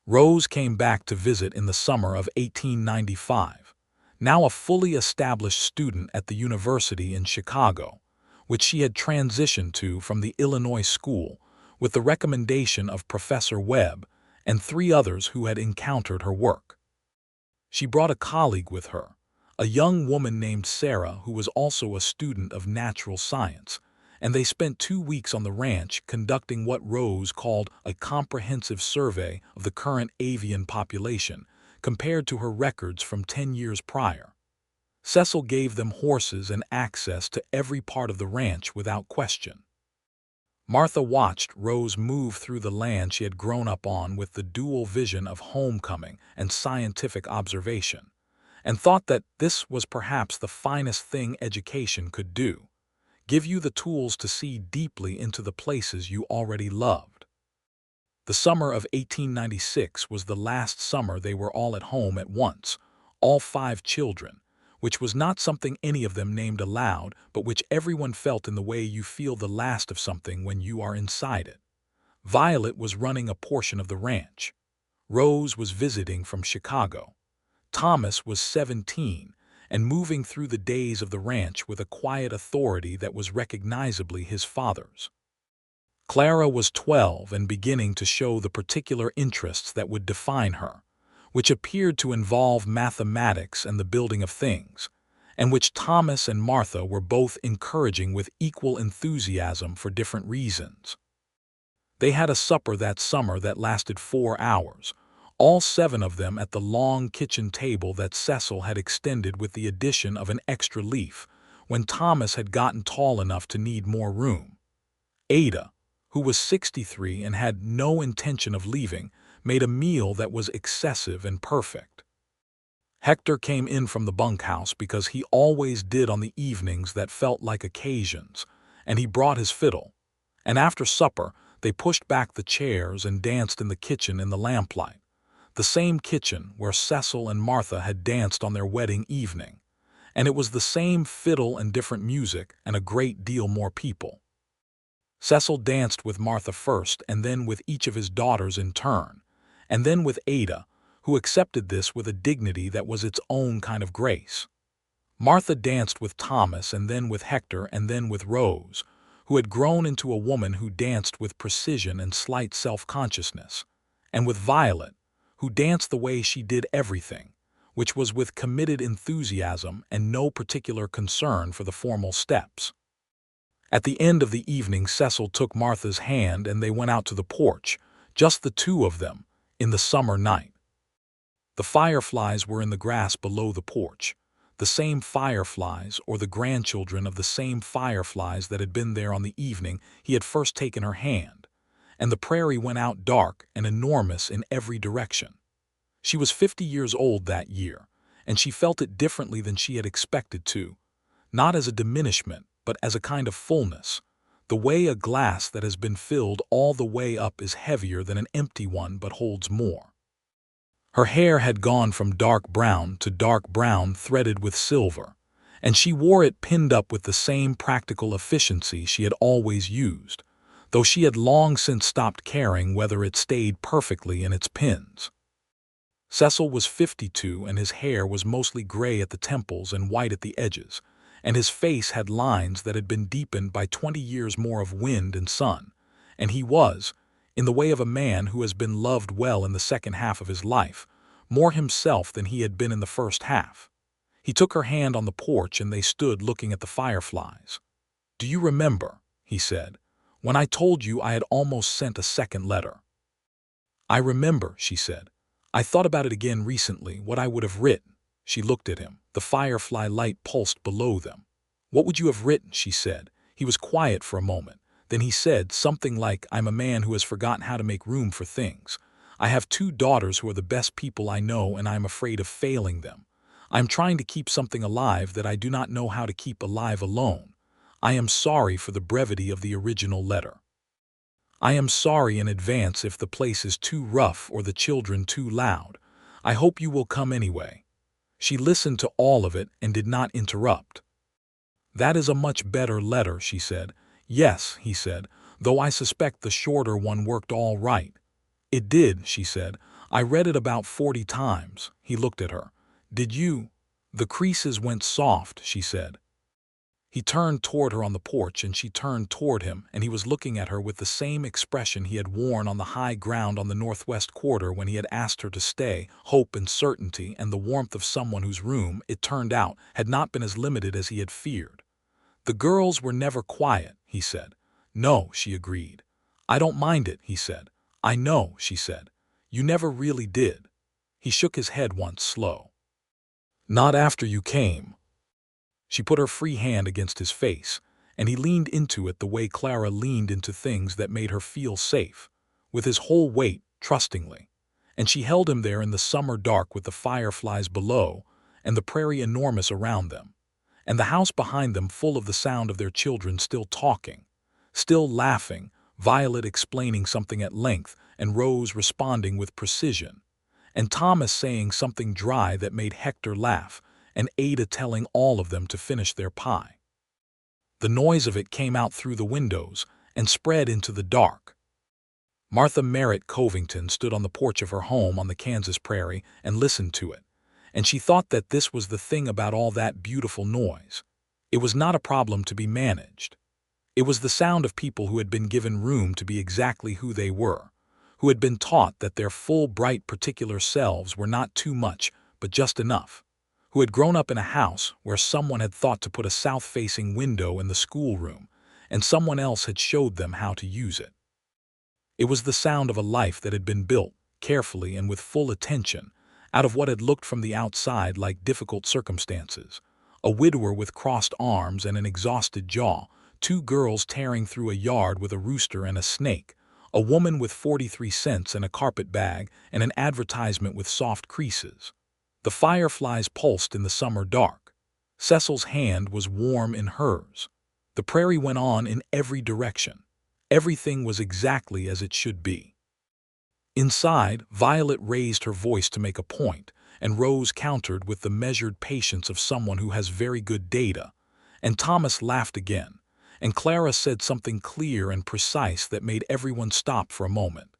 Rose came back to visit in the summer of 1895, now a fully established student at the university in Chicago, which she had transitioned to from the Illinois school with the recommendation of Professor Webb and 3 others who had encountered her work. She brought a colleague with her, a young woman named Sarah who was also a student of natural science, and they spent 2 weeks on the ranch conducting what Rose called a comprehensive survey of the current avian population compared to her records from 10 years prior. Cecil gave them horses and access to every part of the ranch without question. Martha watched Rose move through the land she had grown up on with the dual vision of homecoming and scientific observation, and thought that this was perhaps the finest thing education could do. Give you the tools to see deeply into the places you already loved. The summer of 1896 was the last summer they were all at home at once, all 5 children, which was not something any of them named aloud, but which everyone felt in the way you feel the last of something when you are inside it. Violet was running a portion of the ranch. Rose was visiting from Chicago. Thomas was 17, and moving through the days of the ranch with a quiet authority that was recognizably his father's. Clara was 12 and beginning to show the particular interests that would define her, which appeared to involve mathematics and the building of things, and which Thomas and Martha were both encouraging with equal enthusiasm for different reasons. They had a supper that summer that lasted 4 hours, all 7 of them at the long kitchen table that Cecil had extended with the addition of an extra leaf when Thomas had gotten tall enough to need more room. Ada, who was 63 and had no intention of leaving, made a meal that was excessive and perfect. Hector came in from the bunkhouse because he always did on the evenings that felt like occasions, and he brought his fiddle. And after supper, they pushed back the chairs and danced in the kitchen in the lamplight, the same kitchen where Cecil and Martha had danced on their wedding evening. And it was the same fiddle and different music and a great deal more people. Cecil danced with Martha first and then with each of his daughters in turn, and then with Ada, who accepted this with a dignity that was its own kind of grace. Martha danced with Thomas and then with Hector and then with Rose, who had grown into a woman who danced with precision and slight self-consciousness, and with Violet, who danced the way she did everything, which was with committed enthusiasm and no particular concern for the formal steps. At the end of the evening, Cecil took Martha's hand and they went out to the porch, just the 2 of them, in the summer night. The fireflies were in the grass below the porch, the same fireflies or the grandchildren of the same fireflies that had been there on the evening he had first taken her hand, and the prairie went out dark and enormous in every direction. She was 50 years old that year, and she felt it differently than she had expected to, not as a diminishment, but as a kind of fullness, the way a glass that has been filled all the way up is heavier than an empty one but holds more. Her hair had gone from dark brown to dark brown threaded with silver, and she wore it pinned up with the same practical efficiency she had always used, though she had long since stopped caring whether it stayed perfectly in its pins. Cecil was 52 and his hair was mostly gray at the temples and white at the edges, and his face had lines that had been deepened by 20 years more of wind and sun, and he was, in the way of a man who has been loved well in the second half of his life, more himself than he had been in the first half. He took her hand on the porch and they stood looking at the fireflies. "Do you remember," he said, "when I told you I had almost sent a second letter?" "I remember," she said. "I thought about it again recently, what I would have written." She looked at him. The firefly light pulsed below them. "What would you have written?" she said. He was quiet for a moment. Then he said something like, "I'm a man who has forgotten how to make room for things. I have 2 daughters who are the best people I know and I am afraid of failing them. I am trying to keep something alive that I do not know how to keep alive alone. I am sorry for the brevity of the original letter. I am sorry in advance if the place is too rough or the children too loud. I hope you will come anyway." She listened to all of it and did not interrupt. "That is a much better letter," she said. "Yes," he said, "though I suspect the shorter one worked all right." "It did," she said. "I read it about 40 times." He looked at her. "Did you?" "The creases went soft," she said. He turned toward her on the porch and she turned toward him, and he was looking at her with the same expression he had worn on the high ground on the northwest quarter when he had asked her to stay, hope and certainty and the warmth of someone whose room, it turned out, had not been as limited as he had feared. "The girls were never quiet," he said. "No," she agreed. "I don't mind it," he said. "I know," she said. "You never really did." He shook his head once, slow. "Not after you came." She put her free hand against his face, and he leaned into it the way Clara leaned into things that made her feel safe, with his whole weight, trustingly. And she held him there in the summer dark with the fireflies below and the prairie enormous around them, and the house behind them full of the sound of their children still talking, still laughing, Violet explaining something at length and Rose responding with precision, and Thomas saying something dry that made Hector laugh, and Ada telling all of them to finish their pie. The noise of it came out through the windows and spread into the dark. Martha Merritt Covington stood on the porch of her home on the Kansas prairie and listened to it, and she thought that this was the thing about all that beautiful noise. It was not a problem to be managed. It was the sound of people who had been given room to be exactly who they were, who had been taught that their full, bright, particular selves were not too much, but just enough, who had grown up in a house where someone had thought to put a south-facing window in the schoolroom, and someone else had showed them how to use it. It was the sound of a life that had been built, carefully and with full attention, out of what had looked from the outside like difficult circumstances. A widower with crossed arms and an exhausted jaw, two girls tearing through a yard with a rooster and a snake, a woman with 43 cents and a carpet bag, and an advertisement with soft creases. The fireflies pulsed in the summer dark. Cecil's hand was warm in hers. The prairie went on in every direction. Everything was exactly as it should be. Inside, Violet raised her voice to make a point, and Rose countered with the measured patience of someone who has very good data. And Thomas laughed again, and Clara said something clear and precise that made everyone stop for a moment.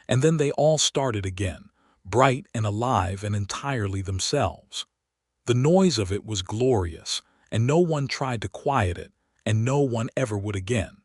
And then they all started again, bright and alive and entirely themselves. The noise of it was glorious, and no one tried to quiet it, and no one ever would again.